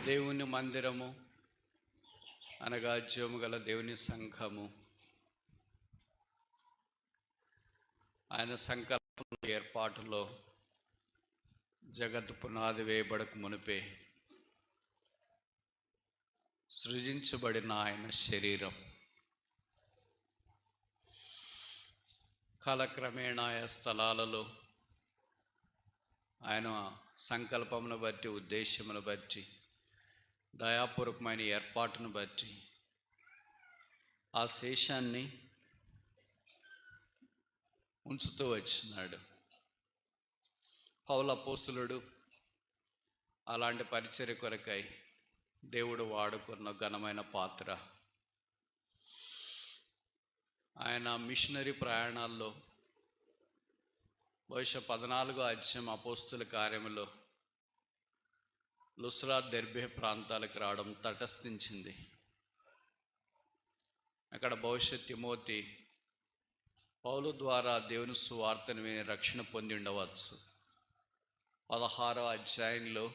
దేవుని మందిరము అనగా జీవము గల దేవుని సంఘము ఆయన సంకల్ప ఏర్పాటులో జగత్తు పునాది వేయబడక మునిపే సృజించబడిన ఆయన శరీరం కాలక్రమేణా ఆయా స్థలాలలో ఆయన సంకల్పమును బట్టి, ఉద్దేశమును బట్టి, దయాపూర్వకమైన ఏర్పాటును బట్టి ఆ శేషాన్ని ఉంచుతూ వచ్చినాడు. పౌలు అపోస్తులుడు అలాంటి పరిచర్య కొరకై దేవుడు వాడుకున్న ఘనమైన పాత్ర. ఆయన మిషనరీ ప్రయాణాల్లో బహుశా 14వ అధ్యాయం అపోస్తుల కార్యములో లుస్రా, దెర్బే ప్రాంతాలకు రావడం తటస్థించింది. అక్కడ బహుశా తిమోతి పౌలు ద్వారా దేవుని సువార్తను విని రక్షణ పొంది ఉండవచ్చు. 16వ అధ్యాయంలో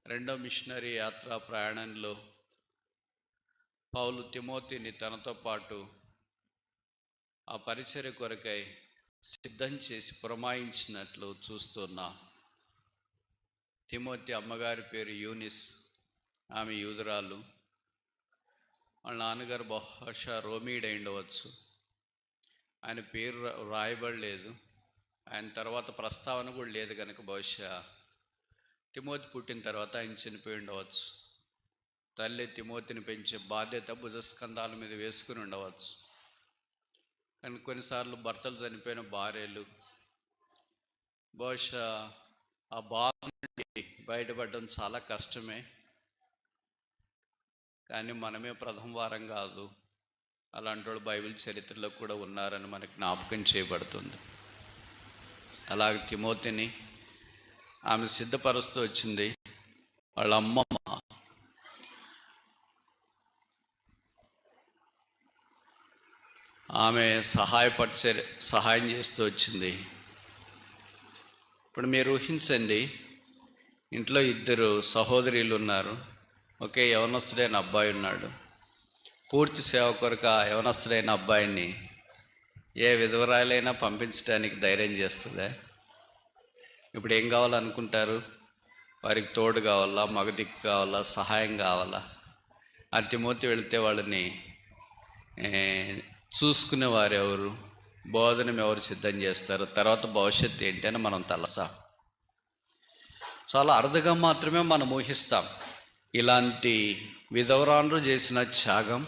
2వ మిషనరీ యాత్రా ప్రయాణంలో పౌలు తిమోతిని తనతో పాటు ఆ పరిచర్య కొరకై సిద్ధం చేసి పురమాయించినట్లు చూస్తున్నాం. తిమోతి అమ్మగారి పేరు యూనిస్, ఆమె యూదురాలు. వాళ్ళ నాన్నగారు బహుశా రోమీయుడై ఉండవచ్చు. ఆయన పేరు రాయబడలేదు, ఆయన తర్వాత ప్రస్తావన కూడా లేదు కనుక బహుశా తిమోతి పుట్టిన తర్వాత ఆయన చనిపోయి ఉండవచ్చు. తల్లి తిమోతిని పెంచే బాధ్యత భుజస్కంధాల మీద వేసుకుని ఉండవచ్చు. కానీ కొన్నిసార్లు భర్తలు చనిపోయిన భార్యలు బహుశా ఆ బాధ నుండి బయటపడడం చాలా కష్టమే. కానీ మనమే ప్రథమ వారం కాదు, అలాంటి వాళ్ళు బైబిల్ చరిత్రలో కూడా ఉన్నారని మనకి జ్ఞాపకం చేయబడుతుంది. అలాగే తిమోతిని ఆమె సిద్ధపరుస్తూ వచ్చింది. వాళ్ళ అమ్మమ్మ ఆమె సహాయం చేస్తూ వచ్చింది. ఇప్పుడు మీరు ఊహించండి, ఇంట్లో 2 సహోదరులు ఉన్నారు, ఒకే యవనస్తుడైన అబ్బాయి ఉన్నాడు. పూర్తి సేవ కొరకు ఆ యవనస్తుడైన అబ్బాయిని ఏ విధవరాలైనా పంపించడానికి ధైర్యం చేస్తుందా? ఇప్పుడు ఏం కావాలనుకుంటారు? వారికి తోడు కావాలా, మగదిక్కు కావాలా, సహాయం కావాలా? ఆ తిమోతి వెళితే వాళ్ళని చూసుకునే వారు ఎవరు, బోధనం ఎవరు సిద్ధం చేస్తారు, తర్వాత భవిష్యత్తు ఏంటి అని మనం తలస్తాం. చాలా అరుదుగా మాత్రమే మనం ఊహిస్తాం. ఇలాంటి విధవరాండ్రు చేసిన త్యాగం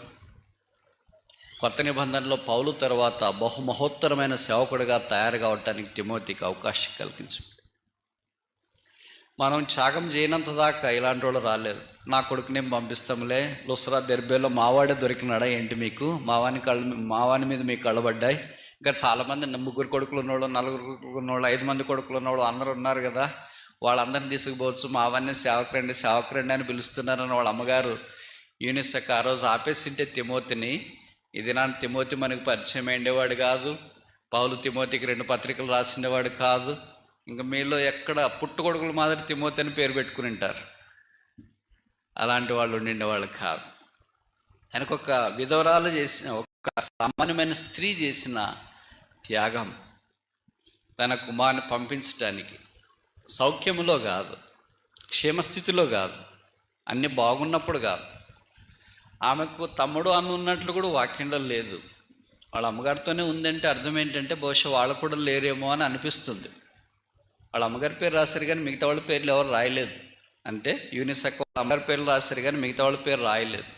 కొత్త నిబంధనలో పౌలు తర్వాత బహుమహోత్తరమైన సేవకుడిగా తయారు కావటానికి తిమోతికి అవకాశం కల్పించింది. మనం త్యాగం చేయనంత దాకా ఇలాంటి వాళ్ళు రాలేదు. నా కొడుకుని పంపిస్తాంలే, లుస్రా, దెర్బేలో మావాడే దొరికినాడా ఏంటి మీకు? మావాని మీద మీకు కళ్ళబడ్డాయి. ఇంకా చాలామంది 3 కొడుకులు ఉన్నవాళ్ళు, 4 కొడుకులు ఉన్నవాళ్ళు, 5 మంది కొడుకులు ఉన్నవాళ్ళు అందరూ ఉన్నారు కదా, వాళ్ళందరినీ తీసుకుపోవచ్చు, మావాన్ని సేవకురండి అని పిలుస్తున్నారని వాళ్ళ అమ్మగారు యూనిసెక్ ఆ రోజు ఆపేసింటే తిమోతిని, ఇది నా తిమోతి మనకు పరిచయం అయ్యేవాడు కాదు, పౌలు తిమోతికి 2 పత్రికలు రాసిండేవాడు కాదు. ఇంకా మీలో ఎక్కడ పుట్టుకొడుకుల మాదిరి తిమోతి అని పేరు పెట్టుకుని ఉంటారు. అలాంటి వాళ్ళు ఉండిండేవాళ్ళు కాదు. ఆయనకు ఒక విధవరాలు చేసిన, ఒక సామాన్యమైన స్త్రీ చేసిన త్యాగం తన కుమారుని పంపించడానికి సౌఖ్యములో కాదు, క్షేమస్థితిలో కాదు, అన్నీ బాగున్నప్పుడు కాదు. ఆమెకు తమ్ముడు అన్న ఉన్నట్లు కూడా వాక్యంలో లేదు. వాళ్ళ అమ్మగారితోనే ఉందంటే అర్థం ఏంటంటే బహుశా వాళ్ళు కూడా లేరేమో అని అనిపిస్తుంది. వాళ్ళ అమ్మగారి పేరు రాశారు కానీ మిగతా వాళ్ళ పేర్లు ఎవరు రాయలేదు. అంటే యూనిసెక్ వాళ్ళ అమ్మగారి పేర్లు రాశారు కానీ మిగతా వాళ్ళ పేరు రాయలేదు.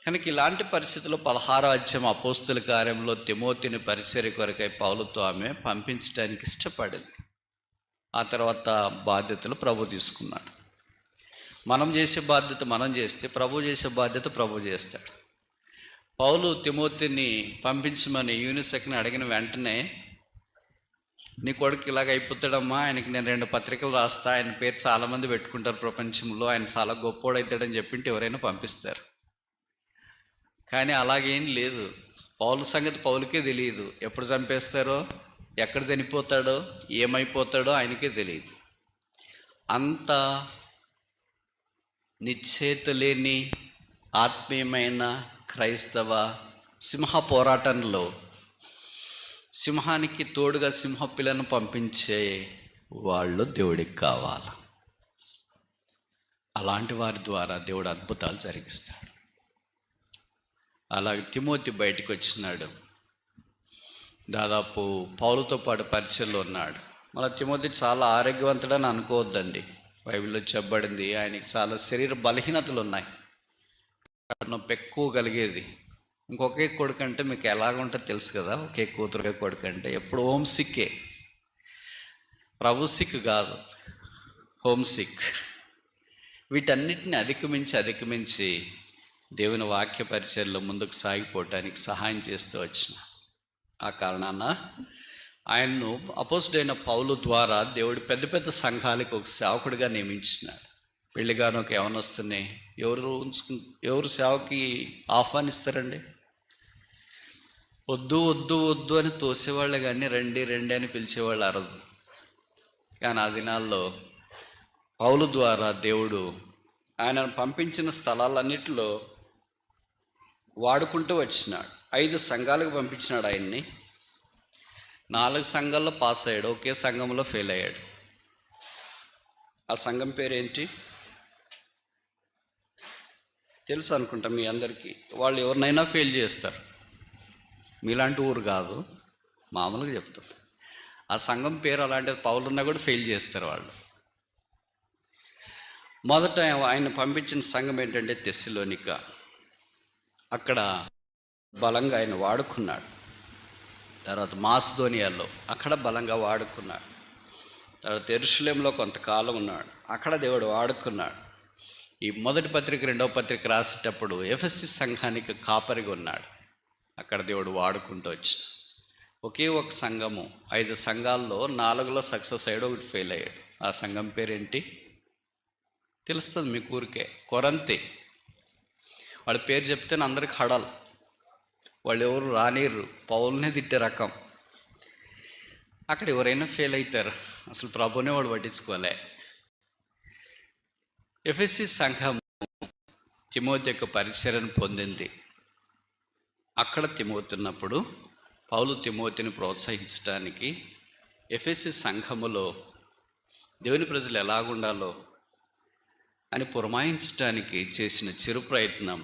కనుక ఇలాంటి పరిస్థితుల్లో 16వ అధ్యాయం అపోస్తుల కార్యంలో తిమోతిని పరిచర్య కొరకై పౌలుతో ఆమె పంపించడానికి ఇష్టపడింది. ఆ తర్వాత బాధ్యతలు ప్రభు తీసుకున్నాడు. మనం చేసే బాధ్యత మనం చేస్తే, ప్రభు చేసే బాధ్యత ప్రభు చేస్తాడు. పౌలు తిమోతిని పంపించమని యూనిసెక్ని అడిగిన వెంటనే, నీ కొడుకు ఇలాగ అయిపోతాడమ్మా, ఆయనకి నేను 2 పత్రికలు రాస్తా, ఆయన పేరు చాలామంది పెట్టుకుంటారు ప్రపంచంలో, ఆయన చాలా గొప్పోడవుతాడని చెప్పింటే ఎవరైనా పంపిస్తారు. కానీ అలాగేం లేదు. పౌలు సంగతి పౌలుకే తెలియదు. ఎప్పుడు చంపేస్తారో, ఎక్కడ చనిపోతాడో, ఏమైపోతాడో ఆయనకే తెలియదు. అంత నిశ్చేత లేని ఆత్మీయమైన క్రైస్తవ సింహ పోరాటంలో సింహానికి తోడుగా సింహపిల్లను పంపించే వాళ్ళు దేవుడికి కావాలి. అలాంటి వారి ద్వారా దేవుడు అద్భుతాలు జరిగిస్తాడు. అలాగే తిమోతి బయటకు వచ్చినాడు. దాదాపు పౌలుతో పాటు పరిచయంలో ఉన్నాడు. మన తిమోతి చాలా ఆరోగ్యవంతుడని అనుకోవద్దండి. బైబిల్లో చెప్పబడింది ఆయనకి చాలా శరీర బలహీనతలు ఉన్నాయి, నొప్పి ఎక్కువ కలిగేది. ఇంకొకే కొడుకు అంటే మీకు ఎలాగుంటుందో తెలుసు కదా. ఒకే కూతురు కొడుకు అంటే ఎప్పుడు హోమ్ సిక్కే, ప్రభు సిక్ కాదు, హోమ్ సిక్. వీటన్నిటిని అధిగమించి దేవుని వాక్య పరిచయంలో ముందుకు సాగిపోవటానికి సహాయం చేస్తూ వచ్చిన ఆ కారణాన ఆయన్ను అపోస్తలుడైన పౌలు ద్వారా దేవుడు పెద్ద పెద్ద సంఘాలకు ఒక సేవకుడిగా నియమించినాడు. పెళ్లిగాను ఒక యవనొస్తున్నాయి, ఎవరు సేవకి ఆహ్వానిస్తారండి? వద్దు వద్దు వద్దు అని తోసేవాళ్ళే కానీ రండి రండి అని పిలిచేవాళ్ళు అరదు. కానీ ఆ దినాల్లో పౌలు ద్వారా దేవుడు ఆయనను పంపించిన స్థలాలన్నిటిలో వాడుకుంటూ వచ్చినాడు. 5 సంఘాలకు పంపించినాడు ఆయన్ని. 4 సంఘాల్లో పాస్ అయ్యాడు, ఒకే సంఘంలో ఫెయిల్ అయ్యాడు. ఆ సంఘం పేరేంటి తెలుసు అనుకుంటా మీ అందరికీ. వాళ్ళు ఎవరినైనా ఫెయిల్ చేస్తారు, మీలాంటి ఊరు కాదు, మామూలుగా చెప్తారు. ఆ సంఘం పేరు అలాంటిది, పౌలున్నా కూడా ఫెయిల్ చేస్తారు వాళ్ళు. మొదట ఆయన పంపించిన సంఘం ఏంటంటే తెస్సలోనిక. అక్కడ బలంగా ఆయన వాడుకున్నాడు. తర్వాత మాసిదోనియాలో అక్కడ బలంగా వాడుకున్నాడు. తర్వాత యెరూషలేములో కొంతకాలం ఉన్నాడు, అక్కడ దేవుడు వాడుకున్నాడు. ఈ మొదటి పత్రిక 2వ పత్రిక రాసేటప్పుడు ఎఫెసీ సంఘానికి కాపరిగా ఉన్నాడు, అక్కడ దేవుడు వాడుకుంటూ వచ్చి ఒకే ఒక సంఘము 5 సంఘాల్లో 4లో సక్సెస్ అయ్యాడు, 1 ఫెయిల్ అయ్యాడు. ఆ సంఘం పేరేంటి తెలుస్తుంది మీకు ఊరికే? కొరంతి. వాళ్ళ పేరు చెప్తే అందరికి హడలు, వాళ్ళు ఎవరు రానిర్రు, పౌల్నే తిట్టే రకం. అక్కడ ఎవరైనా ఫెయిల్ అవుతారు, అసలు ప్రభునే వాడు పట్టించుకోలే. ఎఫెసీ సంఘం తిమోతి యొక్క పరిచర్యను పొందింది. అక్కడ తిమోతి ఉన్నప్పుడు పౌలు తిమోతిని ప్రోత్సహించడానికి ఎఫెసీ సంఘములో దేవుని ప్రజలు ఎలాగుండాలో అని పురమాయించడానికి చేసిన చిరు ప్రయత్నం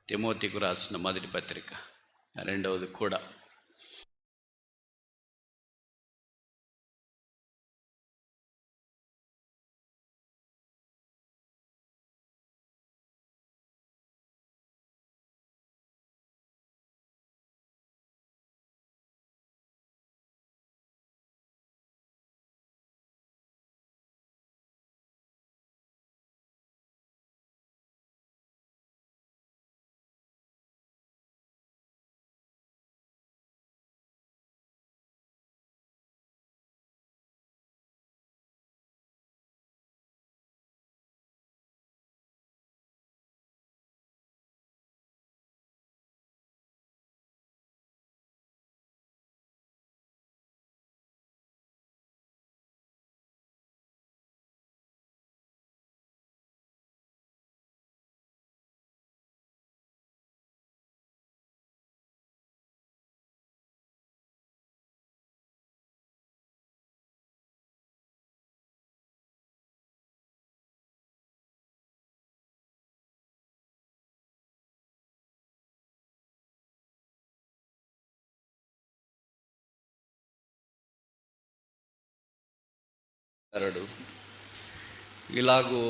తిమోతికి రాసిన మొదటి పత్రిక. 2వది కూడా. ఇలాగూ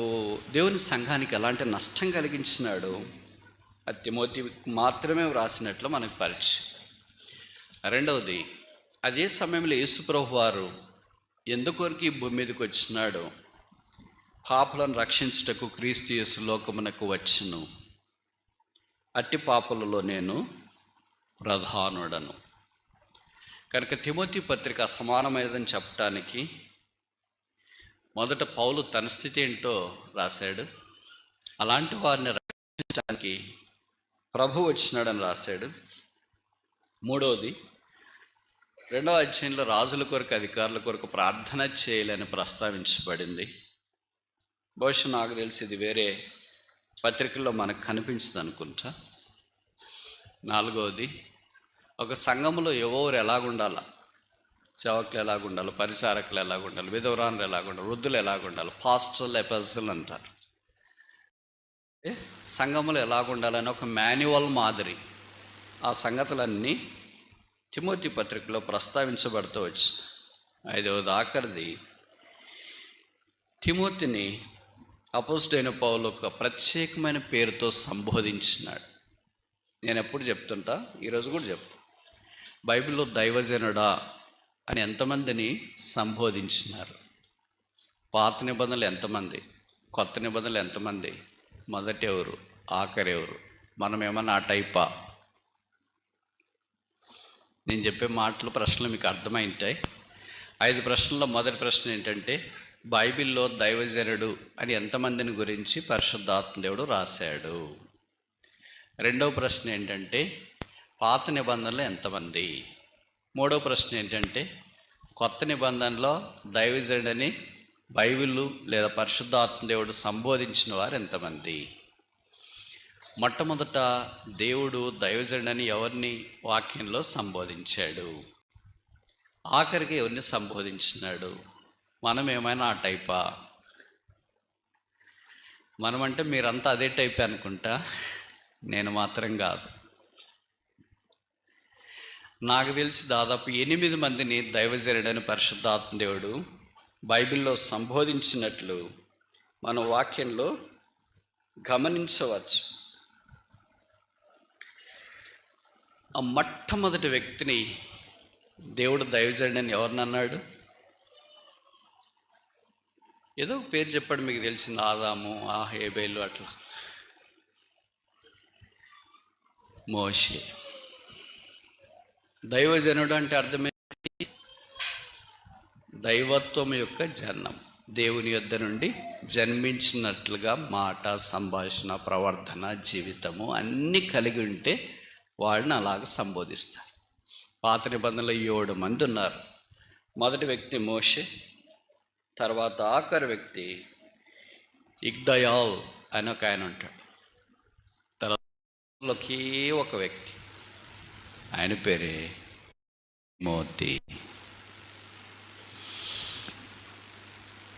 దేవుని సంఘానికి ఎలాంటి నష్టం కలిగించినాడు అది తిమోతికి మాత్రమే వ్రాసినట్లు మనకు పరిచయం. 2వది, అదే సమయంలో యేసుప్రభు వారు ఎందుకొరకు ఈ భూమి మీదకి వచ్చినాడు? పాపులను రక్షించుటకు క్రీస్తు యేసు లోకమునకు వచ్చును, అట్టి పాపులలో నేను ప్రధానుడను. కనుక తిమోతి పత్రిక అసమానమైనదని చెప్పటానికి మొదట పౌలు తన స్థితి ఏంటో రాశాడు, అలాంటి వారిని రక్షించడానికి ప్రభు వచ్చినాడని రాశాడు. 3వది, 2వ అధ్యాయంలో రాజుల కొరకు అధికారుల కొరకు ప్రార్థన చేయాలని ప్రస్తావించబడింది. బహుశా నాకు తెలిసి ఇది వేరే పత్రికల్లో మనకు కనిపించదు అనుకుంటా. 4వది, ఒక సంఘంలో ఎవరు ఎలాగుండాల, సేవకులు ఎలాగుండాలి, పరిచారకులు ఎలాగుండాలి, విధవరాన్లు ఎలాగుండాలి, వృద్ధులు ఎలాగుండాలి, పాస్టర్లు ఎపజిల్ అంటారు. సంఘములు ఎలాగుండాలని ఒక మాన్యువల్ మాదిరి ఆ సంగతులన్నీ తిమోతి పత్రికలో ప్రస్తావించబడుతూ వచ్చు. 5వది ఆఖరిది, తిమోతిని అపోస్తలుడైన పౌలు ఒక ప్రత్యేకమైన పేరుతో సంబోధించినాడు. నేను ఎప్పుడు చెప్తుంటా, ఈరోజు కూడా చెప్తా. బైబిల్లో దైవజనుడా అని ఎంతమందిని సంబోధించినారు? పాత నిబంధనలు ఎంతమంది, కొత్త నిబంధనలు ఎంతమంది, మొదటి ఎవరు, ఆఖరి ఎవరు? మనం ఏమన్నా ఆ టైపా? నేను చెప్పే మాటలు, ప్రశ్నలు మీకు అర్థమైంటాయి. 5 ప్రశ్నల్లో మొదటి ప్రశ్న ఏంటంటే, బైబిల్లో దైవజనుడు అని ఎంతమందిని గురించి పరిశుద్ధాత్మ దేవుడు రాశాడు? రెండవ ప్రశ్న ఏంటంటే, పాత నిబంధనలు ఎంతమంది? మూడవ ప్రశ్న ఏంటంటే, కొత్త నిబంధనలో దైవజనుడని బైబిల్ లేదా పరిశుద్ధాత్మ దేవుడు సంబోధించిన వారు ఎంతమంది? మొట్టమొదట దేవుడు దైవజనుడని ఎవరిని వాక్యంలో సంబోధించాడు? ఆఖరికి ఎవరిని సంబోధించినాడు? మనం ఏమైనా ఆ టైపా? మనమంటే మీరంతా అదే టైపే అనుకుంటా, నేను మాత్రం కాదు. నాకు తెలిసి దాదాపు 8 మందిని దైవజనుడని పరిశుద్ధాత్మ దేవుడు బైబిల్లో సంబోధించినట్లు మన వాక్యంలో గమనించవచ్చు. ఆ మొట్టమొదటి వ్యక్తిని దేవుడు దైవజనుడని ఎవరినన్నాడు? ఏదో ఒక పేరు చెప్పాడు, మీకు తెలిసింది, ఆదాము, హేబేలు, అట్లా. మోషే. దైవజనుడు అంటే అర్థమేంటి? దైవత్వం యొక్క జన్మం, దేవుని యొద్ద నుండి జన్మించినట్లుగా మాట, సంభాషణ, ప్రవర్తన, జీవితము అన్నీ కలిగి ఉంటే వాడిని అలాగ సంబోధిస్తారు. పాత నిబంధనలో 7 మంది ఉన్నారు. మొదటి వ్యక్తి మోషే, తర్వాత ఆఖరి వ్యక్తి ఇగ్దయాల్ అని ఒక ఆయన ఉంటాడు. తర్వాత ఒకే ఒక వ్యక్తి, ఆయన పేరే తిమోతి.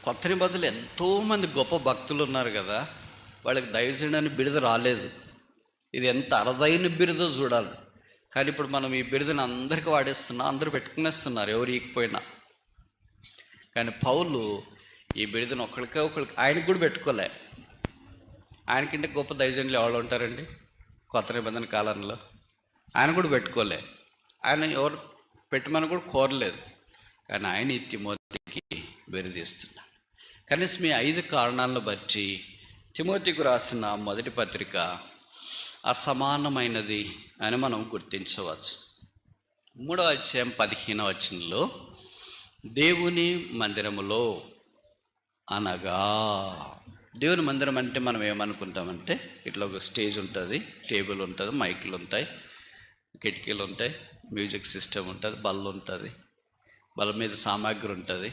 కొత్త నిబంధనలు ఎంతోమంది గొప్ప భక్తులు ఉన్నారు కదా, వాళ్ళకి దైవజనుడని బిరుదు రాలేదు. ఇది ఎంత అరుదైన బిరుదో చూడాలి. కానీ ఇప్పుడు మనం ఈ బిరుదుని అందరికీ వాడేస్తున్నాం, అందరూ పెట్టుకునేస్తున్నారు ఎవరు ఇకపోయినా. కానీ పౌలు ఈ బిరుదుని ఒకరికి ఆయనకు కూడా పెట్టుకోలే. ఆయనకంటే గొప్ప దైవజనులు ఎవరు ఉంటారండి కొత్త నిబంధన కాలంలో? ఆయన కూడా పెట్టుకోలే. ఆయన ఎవరు పెట్టమని కూడా కోరలేదు. కానీ ఆయన ఈ తిమోతికి బిరుదిస్తున్నాడు. కనీసం ఈ 5 కారణాలను బట్టి తిమోతికి రాసిన మొదటి పత్రిక అసమానమైనది అని మనం గుర్తించవచ్చు. 3వ అధ్యాయం 15వ వచనంలో, దేవుని మందిరములో అనగా, దేవుని మందిరం అంటే మనం ఏమనుకుంటామంటే, ఇట్లా ఒక స్టేజ్ ఉంటుంది, టేబుల్ ఉంటుంది, మైకులు ఉంటాయి, కిటికీలు ఉంటాయి, మ్యూజిక్ సిస్టమ్ ఉంటుంది, బల్ల ఉంటుంది, బల్ల మీద సామాగ్రి ఉంటుంది,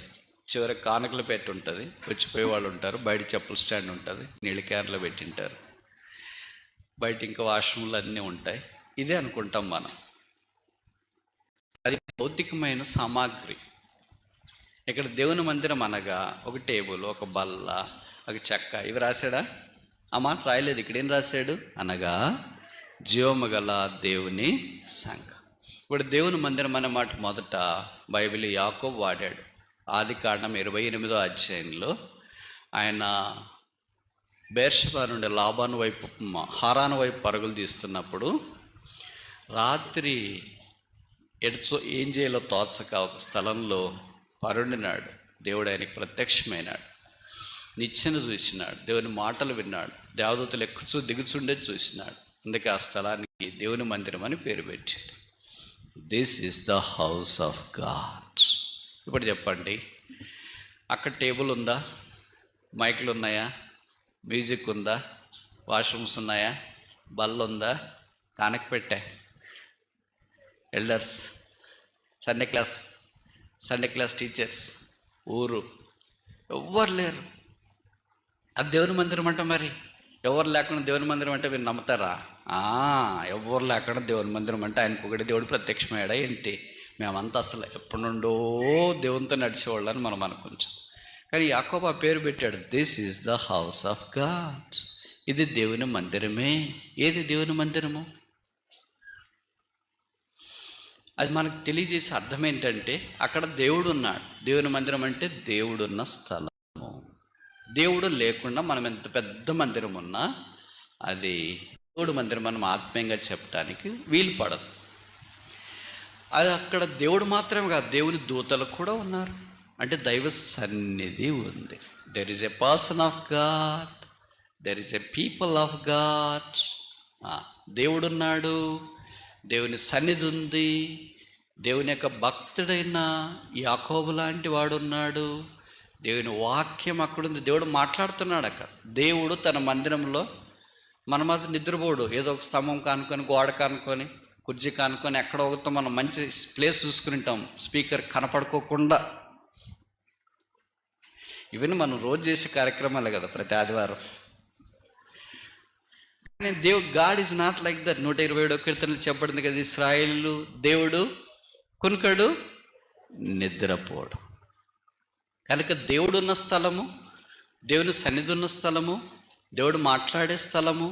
చివరి కానుకలు పెట్టి ఉంటుంది, వచ్చిపోయే వాళ్ళు ఉంటారు, బయట చెప్పుల స్టాండ్ ఉంటుంది, నీళ్ళ క్యాన్లు పెట్టింటారు, బయట ఇంకా వాష్రూమ్లు అన్నీ ఉంటాయి. ఇదే అనుకుంటాం మనం. అది భౌతికమైన సామాగ్రి. ఇక్కడ దేవుని మందిరం అనగా ఒక టేబుల్, ఒక బల్ల, ఒక చెక్క, ఇవి రాశాడా? ఆ మాట రాయలేదు. ఇక్కడేం రాశాడు? అనగా జీవము గల దేవుని సంఘం. ఇప్పుడు దేవుని మందిరం అనే మాట మొదట బైబిల్ యాకోబు వాడాడు. ఆదికాండం 28వ అధ్యాయంలో ఆయన బెర్షెబా నుండి లాబాను వైపు, హారాను వైపు పరుగులు తీస్తున్నప్పుడు రాత్రి ఏం చేయాలో తోచక ఒక స్థలంలో పరుండినాడు. దేవుడు ఆయనకి ప్రత్యక్షమైనాడు, నిచ్చెన చూసినాడు, దేవుని మాటలు విన్నాడు, దేవదూతలు ఎక్కుచూ దిగుచుండే చూసినాడు. అందుకే ఆ స్థలానికి దేవుని మందిరం అని పేరు పెట్టాడు. This is the house of God. ఇప్పుడు చెప్పండి, అక్కడ టేబుల్ ఉందా? మైకులు ఉన్నాయా? మ్యూజిక్ ఉందా? వాష్రూమ్స్ ఉన్నాయా? బల్ల ఉందా? కానక పెట్టా ఎల్డర్స్, సండే క్లాస్ టీచర్స్, ఊరు ఎవ్వరు లేరు. అది దేవుని మందిరం అంట. మరి ఎవరు లేకుండా దేవుని మందిరం అంటే మీరు నమ్ముతారా? ఎవరు లేకుండా దేవుని మందిరం అంటే ఆయనకు ఒకటి దేవుడు ప్రత్యక్షమయ్యాడా ఏంటి? మేమంతా అసలు ఎప్పటి నుండో దేవునితో నడిచేవాళ్ళని మనం అనుకుంటాం. కానీ యాకోబు ఆ పేరు పెట్టాడు, this is the house of God. ఇది దేవుని మందిరమే. ఏది దేవుని మందిరము? అది మనకు తెలియజేసే అర్థం ఏంటంటే అక్కడ దేవుడు ఉన్నాడు. దేవుని మందిరం అంటే దేవుడున్న స్థలము. దేవుడు లేకుండా మనం ఎంత పెద్ద మందిరం ఉన్నా అది దేవుడు మందిరం మనం ఆత్మీయంగా చెప్పడానికి వీలు పడదు. అది అక్కడ దేవుడు మాత్రమే కాదు, దేవుని దూతలు కూడా ఉన్నారు. అంటే దైవ సన్నిధి ఉంది. There is a person of God, there is a people of God. దేవుడున్నాడు, దేవుని సన్నిధి ఉంది, దేవుని యొక్క భక్తుడైన యాకోబు లాంటి వాడు ఉన్నాడు, దేవుని వాక్యం అక్కడుంది, దేవుడు మాట్లాడుతున్నాడు అక్కడ. దేవుడు తన మందిరంలో మన మాత్రం నిద్రపోడు. ఏదో ఒక స్తంభం కానుకొని, గోడ కానుకొని, కుర్చీ కానుకొని ఎక్కడ ఒకతో మనం మంచి ప్లేస్ చూసుకుని ఉంటాం, స్పీకర్ కనపడుకోకుండా. ఇవన్నీ మనం రోజు చేసే కార్యక్రమాలే కదా ప్రతి ఆదివారం. దేవుడు God is not like that. 127వ కీర్తనలు చెప్పబడింది కదా, ఇశ్రాయేలు దేవుడు కునుకడు నిద్రపోడు. కనుక దేవుడు ఉన్న స్థలము, దేవుని సన్నిధి ఉన్న స్థలము, దేవుడు మాట్లాడే స్థలము,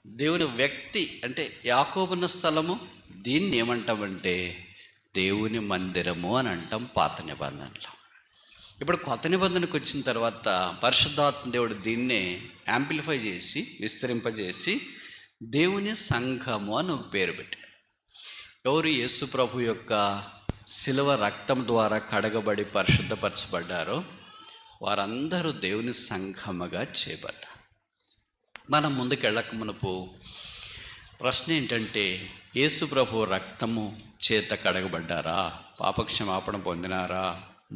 దేవుని వ్యక్తి అంటే యాకోబున్న స్థలము, దీన్ని ఏమంటామంటే దేవుని మందిరము అని అంటాం పాత నిబంధనలో. ఇప్పుడు కొత్త నిబంధనకు వచ్చిన తర్వాత పరిశుద్ధాత్మ దేవుడు దీన్నే యాంప్లిఫై చేసి విస్తరింపజేసి దేవుని సంఘము అని ఒక పేరు పెట్టాడు. ఎవరు యేసు ప్రభు యొక్క శిలువ రక్తం ద్వారా కడగబడి పరిశుద్ధపరచబడ్డారో వారందరూ దేవుని సంఘముగా చేయబడ్డారు. మనం ముందుకెళ్ళక మునుపు ప్రశ్న ఏంటంటే, యేసు ప్రభు రక్తము చేత కడగబడ్డారా? పాపక్షమాపణ పొందినారా?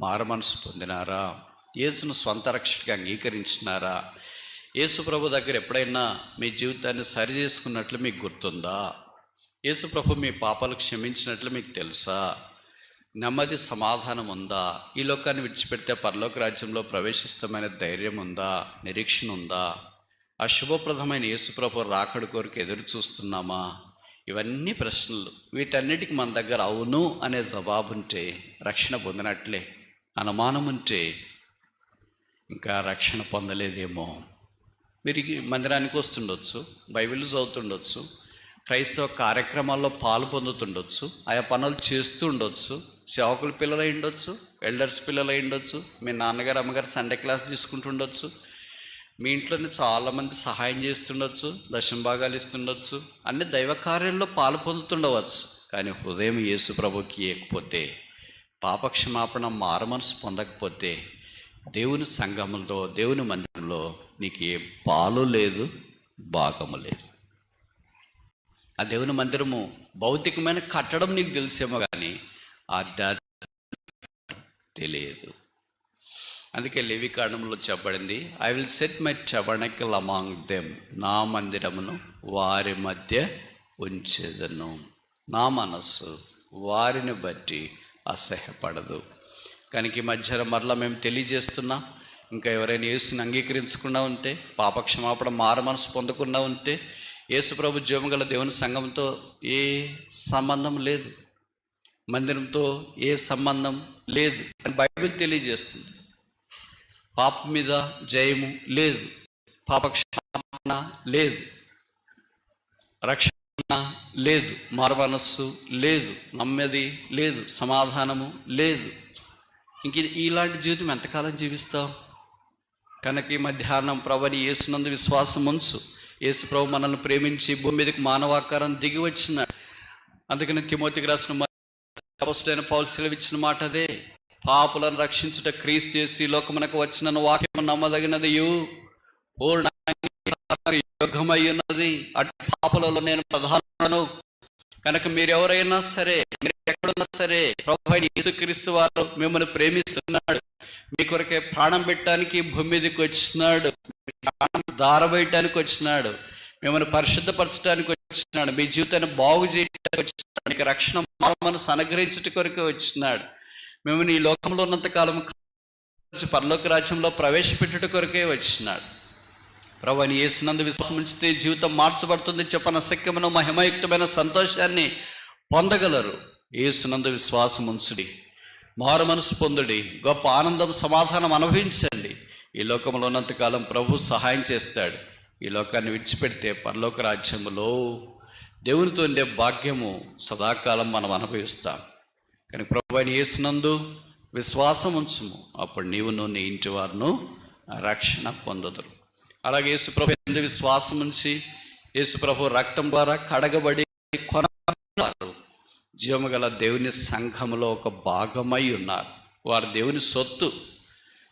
మారుమనసు పొందినారా? యేసును స్వంత రక్షకుడిగా అంగీకరించినారా? యేసు ప్రభు దగ్గర ఎప్పుడైనా మీ జీవితాన్ని సరి చేసుకున్నట్లు మీకు గుర్తుందా? యేసు ప్రభు మీ పాపాలు క్షమించినట్లు మీకు తెలుసా? నెమ్మది సమాధానం ఉందా? ఈ లోకాన్ని విడిచిపెడితే పరలోక రాజ్యంలో ప్రవేశిస్తామనే ధైర్యం ఉందా? నిరీక్షణ ఉందా? ఆ శుభప్రదమైన యేసుప్రభు రాకడ కోరిక ఎదురు చూస్తున్నామా? ఇవన్నీ ప్రశ్నలు. వీటన్నిటికి మన దగ్గర అవును అనే జవాబు ఉంటే రక్షణ పొందినట్లే. అనుమానం ఉంటే ఇంకా రక్షణ పొందలేదేమో. మీరు మందిరానికి వస్తుండొచ్చు, బైబిల్ చదువుతుండొచ్చు, క్రైస్తవ కార్యక్రమాల్లో పాలు పొందుతుండొచ్చు, ఆయా పనులు చేస్తూ ఉండొచ్చు, సేవకుల పిల్లలు అయి ఉండొచ్చు, ఎల్డర్స్ పిల్లలు అయి ఉండొచ్చు, మీ నాన్నగారు అమ్మగారు సండే క్లాస్ తీసుకుంటుండొచ్చు, మీ ఇంట్లోనే చాలామంది సహాయం చేస్తుండొచ్చు, దశమ భాగాలు ఇస్తుండొచ్చు, అన్ని దైవ కార్యాల్లో పాలు పొందుతుండవచ్చు. కానీ హృదయం యేసు ప్రభుకి ఇవ్వకపోతే, పాపక్షమాపణ మారుమనసు పొందకపోతే, దేవుని సంఘములో దేవుని మందిరంలో నీకు ఏ పాలు లేదు, భాగము లేదు. ఆ దేవుని మందిరము భౌతికమైన కట్టడం నీకు తెలిసేమో కానీ ఆధ్యాత్మిక తెలియదు. అందుకే లేవి కాండంలో చెప్పబడింది, I will set my టబర్నకల్ among them. నా మందిరమును వారి మధ్య ఉంచెదను, నా మనస్సు వారిని బట్టి అసహ్యపడదు. కనుక ఈ మధ్య మరలా మేము తెలియజేస్తున్నాం, ఇంకా ఎవరైనా యేసుని అంగీకరించకుండా ఉంటే, పాపక్షమాపణ మారు మనసు పొందకుండా ఉంటే, యేసు ప్రభు జీవముగల దేవుని సంఘంతో ఏ సంబంధం లేదు, మందిరంతో ఏ సంబంధం లేదు అని బైబిల్ తెలియజేస్తుంది. పాపం మీద జయము లేదు, పాపక్షమాపణ లేదు, రక్షణ లేదు, మారుమనస్సు లేదు, నెమ్మది లేదు, సమాధానము లేదు. ఇంక ఇలాంటి జీవితం ఎంతకాలం జీవిస్తావు? కనుక ఈ మధ్యాహ్నం ప్రభుని యేసునందు విశ్వాసం ఉంచు. యేసు ప్రభు మనల్ని ప్రేమించి భూమి మీదకి మానవాకారం దిగి వచ్చినాడు. అందుకని తిమోతికి రాసిన అపోస్తలుడైన పౌలు సెలవిచ్చిన మాట అదే, పాపులను రక్షించుట క్రీస్తు యేసు ఈ లోకమునకు వచ్చిన వాక్యము నమ్మదగినది, పూర్ణ యోగమై ఉన్నది. అటు పాపులలో నేను ప్రధానను. కనుక మీరెవరైనా సరే, మీరు ఎక్కడున్నా సరే, ప్రభువైన యేసుక్రీస్తు వారు మిమ్మల్ని ప్రేమిస్తున్నాడు. మీ కొరకే ప్రాణం పెట్టడానికి భూమి మీదకి వచ్చినాడు, ప్రాణం దారబోయటానికి వచ్చినాడు, మిమ్మల్ని పరిశుద్ధపరచడానికి వచ్చినాడు, మీ జీవితాన్ని బాగు చేయడానికి వచ్చినాడు, మీకు రక్షణ మనసు అనుగ్రహించట కొరకే వచ్చినాడు, మిమ్మల్ని ఈ లోకంలో ఉన్నంతకాలం పరలోక రాజ్యంలో ప్రవేశపెట్టుట కొరకే వచ్చినాడు. ప్రభువైన యేసునందు విశ్వాసం ఉంచితే జీవితం మార్చబడుతుంది చెప్పన సఖ్యమైన మహిమయుక్తమైన సంతోషాన్ని పొందగలరు. యేసునందు విశ్వాసం ఉంచుడి, మారు మనసు పొందుడి, గొప్ప ఆనందం సమాధానం అనుభవించండి. ఈ లోకంలో ఉన్నంతకాలం ప్రభు సహాయం చేస్తాడు. ఈ లోకాన్ని విడిచిపెడితే పరలోక రాజ్యములో దేవునితో ఉండే భాగ్యము సదాకాలం మనం అనుభవిస్తాం. కానీ ప్రభువైన యేసునందు విశ్వాసం ఉంచుము, అప్పుడు నీవును నీ ఇంటి వారును రక్షణ పొందుదురు. అలాగే యేసుప్రభు ఎందు విశ్వాసం ఉంచి యేసుప్రభు రక్తం ద్వారా కడగబడి కొనబడినారు. జీవము గల దేవుని సంఘములో ఒక భాగమై ఉన్నారు. వారు దేవుని సొత్తు,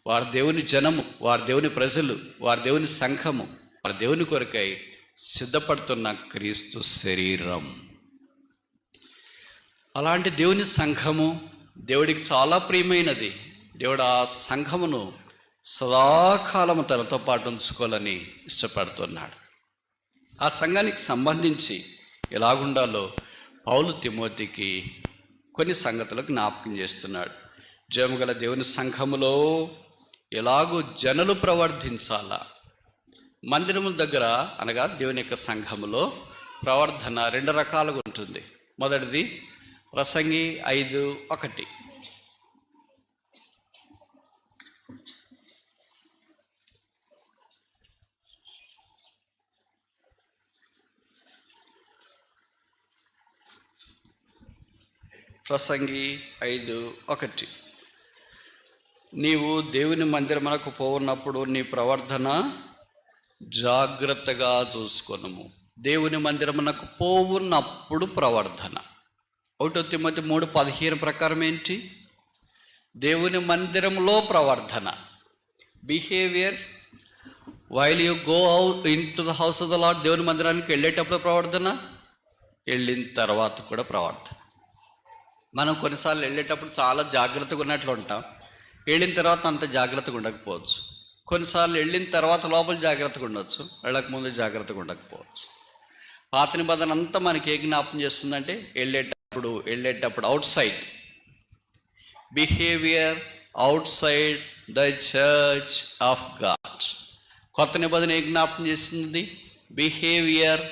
వారు దేవుని జనము, వారు దేవుని ప్రజలు, వారు దేవుని సంఘము, వారు దేవుని కొరకై సిద్ధపడుతున్న క్రీస్తు శరీరం. అలాంటి దేవుని సంఘము దేవుడికి చాలా ప్రియమైనది. దేవుడు ఆ సంఘమును సదాకాలము తనతో పాటు ఉంచుకోవాలని ఇష్టపడుతున్నాడు. ఆ సంఘానికి సంబంధించి ఎలాగుండాలో పౌలు తిమోతికి కొన్ని సంగతులకు జ్ఞాపకం చేస్తున్నాడు. జయముగల దేవుని సంఘములో ఎలాగూ జనులు ప్రవర్తించాలా. మందిరముల దగ్గర అనగా దేవుని యొక్క సంఘములో ప్రవర్ధన 2 రకాలుగా ఉంటుంది. మొదటిది ప్రసంగి 5:1. ప్రసంగి 5:1. నీవు దేవుని మందిరమునకు పోవున్నప్పుడు నీ ప్రవర్ధన జాగ్రత్తగా చూసుకొనుము. దేవుని మందిరమునకు పోవున్నప్పుడు ప్రవర్ధన. 1 తిమోతి 3:15 ప్రకారం ఏంటి? దేవుని మందిరంలో ప్రవర్ధన, behaviour while you go out into the house of the Lord. దేవుని మందిరానికి వెళ్ళేటప్పుడు ప్రవర్ధన, వెళ్ళిన తర్వాత కూడా ప్రవర్ధన. మనం కొన్నిసార్లు వెళ్ళేటప్పుడు చాలా జాగ్రత్తగా ఉన్నట్లు ఉంటాం, వెళ్ళిన తర్వాత అంత జాగ్రత్తగా ఉండకపోవచ్చు. కొన్నిసార్లు వెళ్ళిన తర్వాత లోపల జాగ్రత్తగా ఉండొచ్చు, వెళ్ళకముందు జాగ్రత్తగా ఉండకపోవచ్చు. పాత నిబంధన అంతా మనకి ఏ జ్ఞాపకం చేస్తుందంటే వెళ్ళేటప్పుడు out side behaviour, out side the church of God. కొత్త నిబంధన ఏ జ్ఞాపకం చేస్తుంది? Behaviour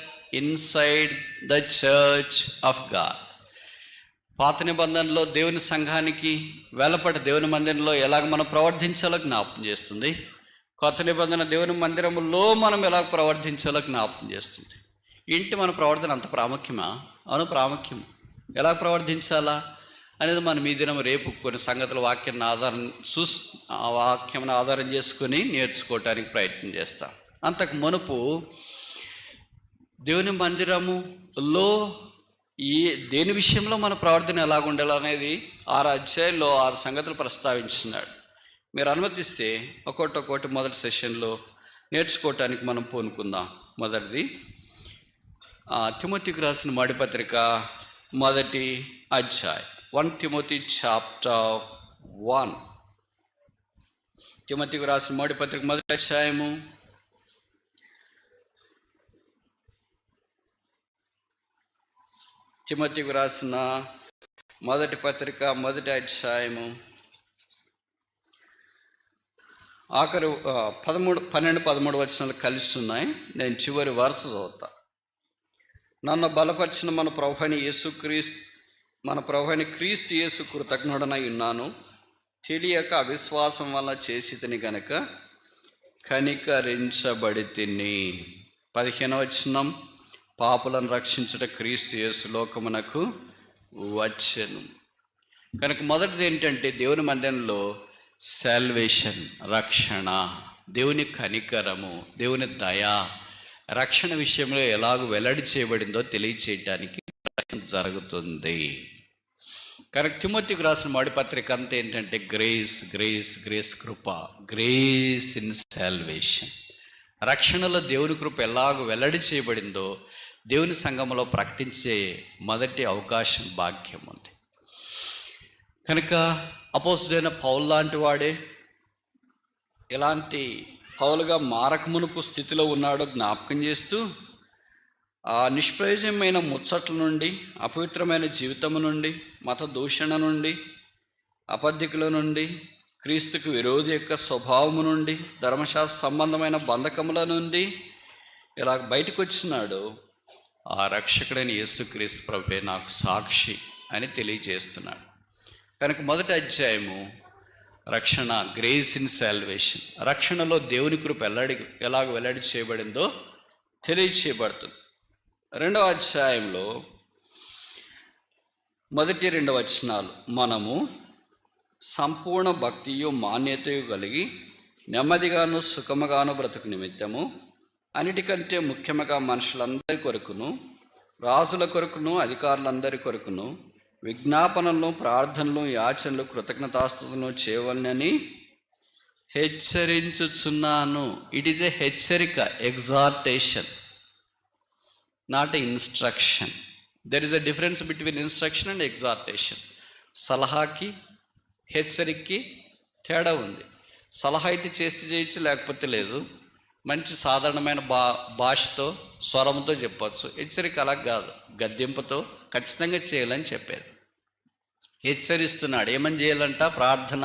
inside the church of God. పాత నిబంధనలో దేవుని సంఘానికి వెలపట దేవుని మందిరంలో ఎలాగ మనం ప్రవర్తించాలో జ్ఞాపకం చేస్తుంది. కొత్త నిబంధన దేవుని మందిరంలో మనం ఎలాగ ప్రవర్తించాలో జ్ఞాపకం చేస్తుంది. ఏంటి మన ప్రవర్తన అంత ప్రాముఖ్యమా? అవును, ప్రాముఖ్యం. ఎలా ప్రవర్తించాలా అనేది మనం ఈ దినం రేపు కొన్ని సంగతుల వాక్యం ఆధారం చేసుకొని నేర్చుకోవటానికి ప్రయత్నం చేస్తాం. అంతకు మునుపు దేవుని మందిరములో దేని విషయంలో మన ప్రవర్తన ఎలాగ ఉండాలనేది 6 అధ్యాయంలో 6 సంగతులు ప్రస్తావించున్నాడు. మీరు అనుమతిస్తే ఒక్కొక్కటి మొదటి సెషన్లో నేర్చుకోవటానికి మనం పూనుకుందాం. మొదటిది తిమోతికి రాసిన మొదటి పత్రిక 1వ అధ్యాయం, 1 తిమోతి చాప్టర్ 1. తిమోతికి రాసిన మొదటి పత్రిక 1వ అధ్యాయము తిమోతికి రాసిన మొదటి పత్రిక 1వ అధ్యాయము ఆఖరు 12-13 వచనాలు కలిసి ఉన్నాయి. నేను చివరి వరుస చదువుతా. నన్ను బలపరిచిన మన ప్రభువైన క్రీస్తు యేసు కృతజ్ఞుడనై ఉన్నాను. తెలియక అవిశ్వాసం వల్ల చేసి తిని గనక కనికరించబడి తిని. 15వ వచనం, పాపులను రక్షించుట క్రీస్తు యేసు లోకమునకు వచ్చెను. కనుక మొదటిది ఏంటంటే దేవుని మందిరంలో సాల్వేషన్, రక్షణ, దేవుని కనికరము, దేవుని దయ, రక్షణ విషయంలో ఎలాగ వెల్లడి చేయబడిందో తెలియచేయటానికి జరుగుతుంది. కనుక తిమోతికి రాసిన మొదటి పత్రిక అంతా ఏంటంటే గ్రేస్, గ్రేస్, గ్రేస్, కృప, గ్రేస్ ఇన్ సాల్వేషన్. రక్షణలో దేవుని కృప ఎలాగ వెల్లడి చేయబడిందో దేవుని సంఘంలో ప్రకటించే మొదటి అవకాశం, భాగ్యం ఉంది. కనుక అపోస్తుడైన పౌలు లాంటి వాడే ఎలాంటి పౌలుగా మారకమునుపు స్థితిలో ఉన్నాడో జ్ఞాపకం చేస్తూ ఆ నిష్ప్రయోజనమైన ముచ్చట్ల నుండి, అపవిత్రమైన జీవితము నుండి, మత దూషణ నుండి, అబద్ధికుల నుండి, క్రీస్తుకు విరోధి యొక్క స్వభావము నుండి, ధర్మశాస్త్ర సంబంధమైన బంధకముల నుండి ఇలా బయటకు వచ్చినాడు, ఆ రక్షకుడైన యేసుక్రీస్తు ప్రభువే నాకు సాక్షి అని తెలియజేస్తున్నాడు. కనుక మొదటి అధ్యాయము రక్షణ, గ్రేస్ ఇన్ సాల్వేషన్, రక్షణలో దేవుని కృప ఎలాగ వెల్లడి చేయబడిందో తెలియచేయబడుతుంది. రెండవ అధ్యాయంలో 1-2 వచనాలు, మనము సంపూర్ణ భక్తియు మాన్యతయు కలిగి నెమ్మదిగాను సుఖముగాను బ్రతుకు నిమిత్తము అన్నిటికంటే ముఖ్యముగా మనుషులందరి కొరకును, రాజుల కొరకును, అధికారులందరి కొరకును విజ్ఞాపనలను, ప్రార్థనలు, యాచనలు, కృతజ్ఞతాస్తుతులను చేయవలనని హెచ్చరించుచున్నాను. ఇట్ ఈజ్ ఎ హెచ్చరిక, exhortation, not a instruction. There is a difference between instruction and exhortation. సలహాకి హెచ్చరికకి తేడా ఉంది. సలహా అయితే చేస్తే చేయొచ్చు, లేకపోతే లేదు. మంచి సాధారణమైన భాషతో, స్వరంతో చెప్పచ్చు. హెచ్చరిక అలా కాదు, గద్దెంపుతో ఖచ్చితంగా చేయాలని చెప్పేది. హెచ్చరిస్తున్నాడు. ఏమని చేయాలంట? ప్రార్థన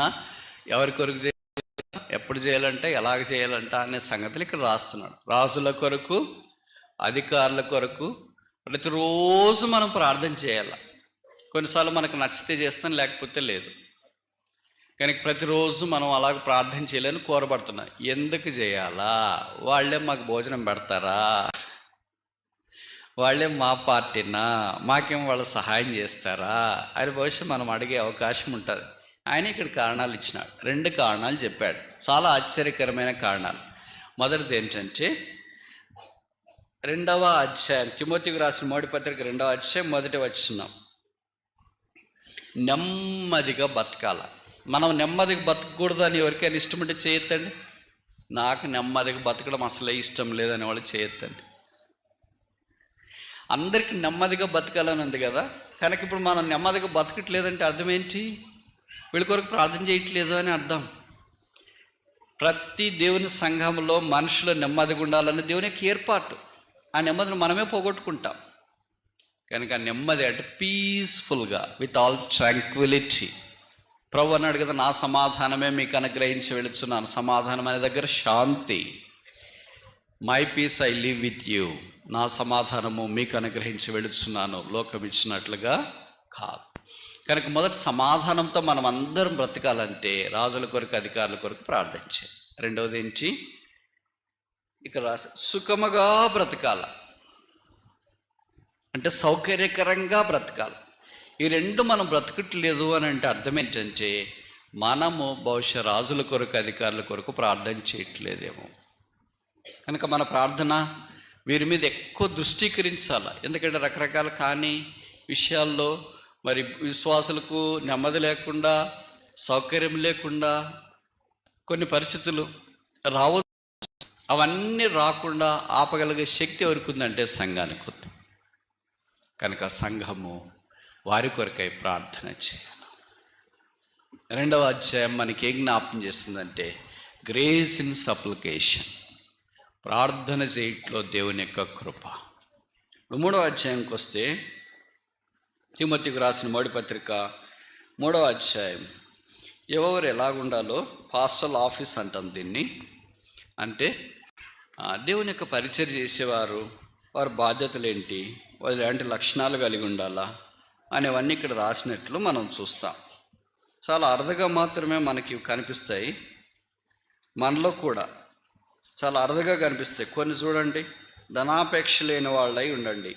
ఎవరి కొరకు చేయాలంట, ఎప్పుడు చేయాలంట, ఎలాగ చేయాలంట అనే సంగతులు ఇక్కడ రాస్తున్నాడు. రాజుల కొరకు, అధికారుల కొరకు ప్రతిరోజు మనం ప్రార్థన చేయాలి. కొన్నిసార్లు మనకు నచ్చితే చేస్తాం, లేకపోతే లేదు. కనుక ప్రతిరోజు మనం అలాగ ప్రార్థన చేయాలని కోరబడుతున్నాం. ఎందుకు చేయాలా? వాళ్ళే మాకు భోజనం పెడతారా? వాళ్ళే మా పార్టీనా? మాకేం వాళ్ళు సహాయం చేస్తారా అని బహుశా మనం అడిగే అవకాశం ఉంటుంది. ఆయన ఇక్కడ కారణాలు ఇచ్చినాడు. 2 కారణాలు చెప్పాడు, చాలా ఆశ్చర్యకరమైన కారణాలు. మొదటిది ఏంటంటే 2వ అధ్యాయం, తిమోతికి రాసిన మొదటి పత్రిక 2వ అధ్యాయం 1వ వచనం, నెమ్మదిగా బతకాల. మనం నెమ్మదిగా బతకకూడదు అని ఎవరికైనా ఇష్టం ఉంటే చేయొద్దండి. నాకు నెమ్మదిగా బతకడం అసలే ఇష్టం లేదని వాళ్ళు చేయొద్దండి. అందరికీ నెమ్మదిగా బతకాలని ఉంది కదా. కనుక ఇప్పుడు మనం నెమ్మదిగా బతకట్లేదంటే అర్థం ఏంటి? వీళ్ళ కొరకు ప్రార్థన చేయట్లేదు అని అర్థం. ప్రతి దేవుని సంఘంలో మనుషులు నెమ్మదిగా ఉండాలని దేవుని యొక్క ఏర్పాటు. ఆ నెమ్మదిని మనమే పోగొట్టుకుంటాం. కనుక నెమ్మది అంటే పీస్ఫుల్గా, విత్ ఆల్ ట్రాంక్విలిటీ. ప్రభు అన్నాడు కదా, నా సమాధానమే మీకు అనుగ్రహించి వెళుచున్నాను. సమాధానం అనే దగ్గర శాంతి. My peace I leave with you. నా సమాధానము మీకు అనుగ్రహించి వెళుచున్నాను, లోకం ఇచ్చినట్లుగా కాదు. కనుక మొదటి సమాధానంతో మనం అందరం బ్రతకాలంటే రాజుల కొరకు, అధికారుల కొరకు ప్రార్థించాలి. రెండవది ఏంటి? ఇక్కడ రాసి సుఖముగా బ్రతకాల అంటే సౌకర్యకరంగా బ్రతకాలి. ఈ 2 మనం బ్రతకట్లేదు అని అంటే అర్థం ఏంటంటే మనము బహుశా రాజుల కొరకు, అధికారుల కొరకు ప్రార్థన చేయట్లేదేమో. కనుక మన ప్రార్థన వీరి మీద ఎక్కువ దృష్టీకరించాలి. ఎందుకంటే రకరకాల కానీ విషయాల్లో మరి విశ్వాసులకు నెమ్మది లేకుండా, సౌకర్యం లేకుండా కొన్ని పరిస్థితులు రావచ్చు. అవన్నీ రాకుండా ఆపగలిగే శక్తి ఎవరికి ఉందంటే సంఘానికి ఉంది. కనుక సంఘము వారి కొరకై ప్రార్థన చేయాలి. 2వ అధ్యాయం మనకి ఏం జ్ఞాపకం చేస్తుందంటే గ్రేస్ ఇన్ సప్లికేషన్, ప్రార్థన చేయట్లో దేవుని యొక్క కృప. 3వ అధ్యాయంకి వస్తే తిమోతికి రాసిన మొదటి పత్రిక 3వ అధ్యాయం, ఎవరు ఎలాగుండాలో పాస్టల్ ఆఫీస్ అంటాం దీన్ని. అంటే దేవుని యొక్క పరిచయం చేసేవారు, వారి బాధ్యతలు ఏంటి, వాళ్ళు ఎలాంటి లక్షణాలు కలిగి ఉండాలా అనేవన్నీ ఇక్కడ రాసినట్లు మనం చూస్తాం. చాలా అరుదుగా మాత్రమే మనకి కనిపిస్తాయి. మనలో కూడా చాలా అరుదుగా కనిపిస్తాయి. కొన్ని చూడండి, ధనాపేక్ష లేని వాళ్ళై ఉండండి.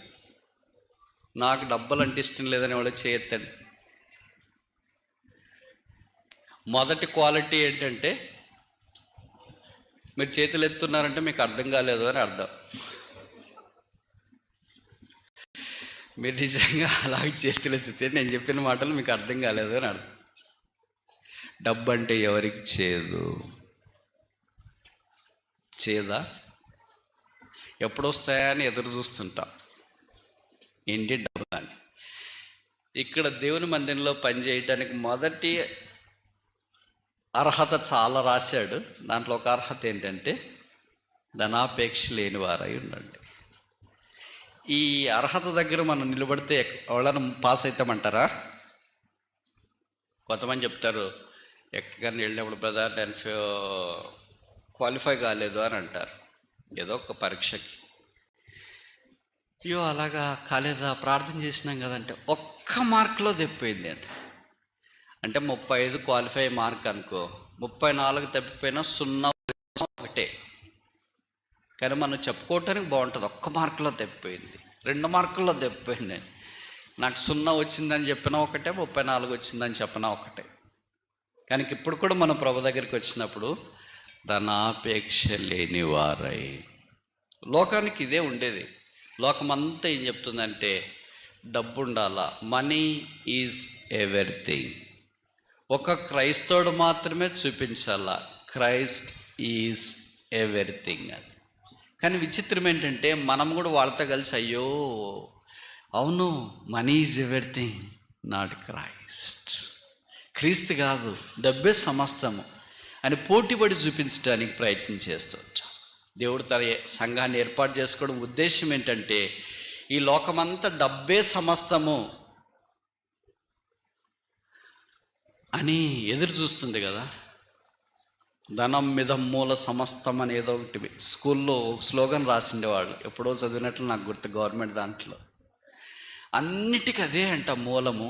నాకు డబ్బులు అంటే ఇష్టం లేదని వాళ్ళు చేయొద్దండి. మొదటి క్వాలిటీ ఏంటంటే మీరు చేతులు ఎత్తున్నారంటే మీకు అర్థం కాలేదు అని అర్థం. మీరు నిజంగా అలాగే చేతులు ఎత్తితే నేను చెప్పిన మాటలు మీకు అర్థం కాలేదు అని అర్థం. డబ్బు అంటే ఎవరికి చేదా? ఎప్పుడు వస్తాయా అని ఎదురు చూస్తుంటాం. ఏంటి డబ్బు అని. ఇక్కడ దేవుని మందిరంలో పనిచేయటానికి మొదటి అర్హత చాలా రాశాడు. దాంట్లో ఒక అర్హత ఏంటంటే ధనాపేక్ష లేని వారై ఉండండి. ఈ అర్హత దగ్గర మనం నిలబడితే ఎవరైనా పాస్ అవుతామంటారా? కొంతమంది చెప్తారు ఎక్కడికైనా వెళ్ళినప్పుడు బ్రదర్ నేను క్వాలిఫై కాలేదు అని అంటారు ఏదో ఒక పరీక్షకి. అయ్యో అలాగా కాలేదా, ప్రార్థన చేసినాం కదంటే ఒక్క మార్కులో తెప్పిపోయింది అంటే 35 క్వాలిఫై మార్క్ అనుకో, 34 తప్పిపోయినా 0 ఒకటే. కానీ మనం చెప్పుకోవటానికి బాగుంటుంది, ఒక్క మార్కులో తప్పిపోయింది, 2 మార్కుల్లో తప్పిపోయింది. నాకు 0 వచ్చిందని చెప్పినా ఒకటే, 34 వచ్చిందని చెప్పినా ఒకటే. కానీ ఇప్పుడు కూడా మనం ప్రభు దగ్గరికి వచ్చినప్పుడు ధనాపేక్ష లేని వారై, లోకానికి ఇదే ఉండేది. లోకమంతా ఏం చెప్తుందంటే డబ్బు ఉండాలా, మనీ ఈజ్ ఎవ్రీథింగ్. ఒక క్రైస్తవుడు మాత్రమే చూపించాలా, క్రైస్ట్ ఈజ్ ఎవ్రీథింగ్ అని. కానీ విచిత్రం ఏంటంటే మనం కూడా వాళ్ళతో కలిసి అయ్యో అవును money is everything, not Christ, క్రీస్తు కాదు డబ్బే సమస్తము అని పోటీపడి చూపించడానికి ప్రయత్నం చేస్తూ ఉంటాం. దేవుడు తన సంఘాన్ని ఏర్పాటు చేసుకోవడం ఉద్దేశం ఏంటంటే ఈ లోకమంతా డబ్బే సమస్తము అని ఎదురు చూస్తుంది కదా. ధనం మీద మూల సమస్తం అని ఏదో ఒకటి స్కూల్లో స్లోగన్ రాసిండేవాళ్ళు, ఎప్పుడో చదివినట్లు నాకు గుర్తు, గవర్నమెంట్ దాంట్లో. అన్నిటికీ అదే అంట మూలము.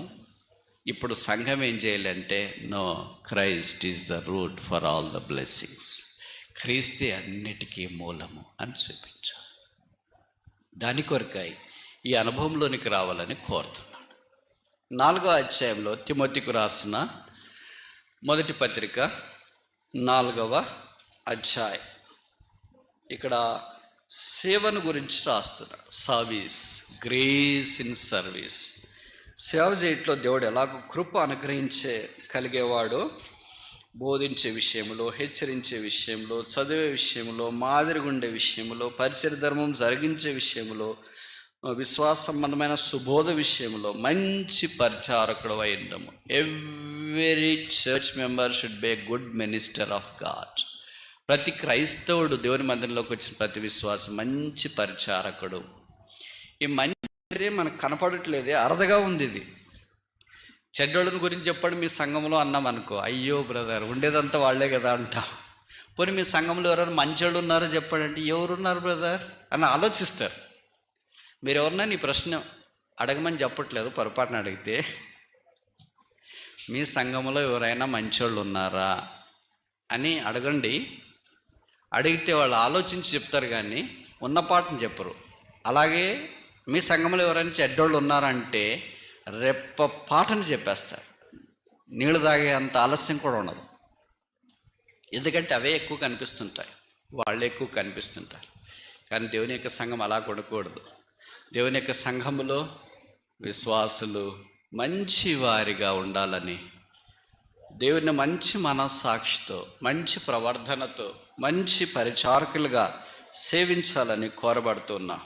ఇప్పుడు సంఘం ఏం చేయాలంటే no, Christ is the root for all the blessings, క్రీస్తే అన్నిటికీ మూలము అని చూపించాలి. దాని కొరకై ఈ అనుభవంలోనికి రావాలని కోరుతున్నాడు. 4వ అధ్యాయంలో తిమోతికు రాసిన మొదటి పత్రిక 4వ అధ్యాయం, ఇక్కడ సేవను గురించి రాస్తున్నాడు. Service, grace in service. సేవ చేయట్లో దేవుడు ఎలాగో కృప కలిగేవాడు, బోధించే విషయంలో, హెచ్చరించే విషయంలో, చదివే విషయంలో, మాదిరిగా ఉండే విషయంలో, పరిచయ ధర్మం జరిగించే విషయంలో, విశ్వాస సంబంధమైన సుబోధ విషయంలో మంచి పరిచారకుడు అయి ఉండము. Every church member should be a good minister of God. ప్రతి క్రైస్తవుడు, దేవుని మందిరంలోకి వచ్చిన ప్రతి విశ్వాసం మంచి పరిచారకుడు. ఈ మంచి మనకు కనపడట్లేదే, అరదగా ఉంది ఇది. చెడ్డోళ్ళని గురించి చెప్పండి మీ సంఘంలో అన్నాం అనుకో, అయ్యో బ్రదర్ ఉండేదంతా వాళ్లే కదా అంటాం. పోనీ మీ సంఘంలో ఎవరైనా మంచోళ్ళు ఉన్నారో చెప్పండి అంటే ఎవరున్నారు బ్రదర్ అని ఆలోచిస్తారు. మీరు ఎవరన్నా నీ ప్రశ్న అడగమని చెప్పట్లేదు, పొరపాటున అడిగితే మీ సంఘంలో ఎవరైనా మంచోళ్ళు ఉన్నారా అని అడగండి. అడిగితే వాళ్ళు ఆలోచించి చెప్తారు కానీ ఉన్న పాటను చెప్పరు. అలాగే మీ సంఘంలో ఎవరైనా చెడ్డోళ్ళు ఉన్నారంటే రెప్ప పాటను చెప్పేస్తారు. నీళ్ళు తాగే అంత ఆలస్యం కూడా ఉండదు, ఎందుకంటే అవే ఎక్కువ కనిపిస్తుంటాయి, వాళ్ళే ఎక్కువ కనిపిస్తుంటారు. కానీ దేవుని యొక్క సంఘం అలా కొనకూడదు. దేవుని యొక్క సంఘములో విశ్వాసులు మంచి వారిగా ఉండాలని, దేవుని మంచి మనస్సాక్షితో, మంచి ప్రవర్ధనతో, మంచి పరిచారకులుగా సేవించాలని కోరబడుతున్నా.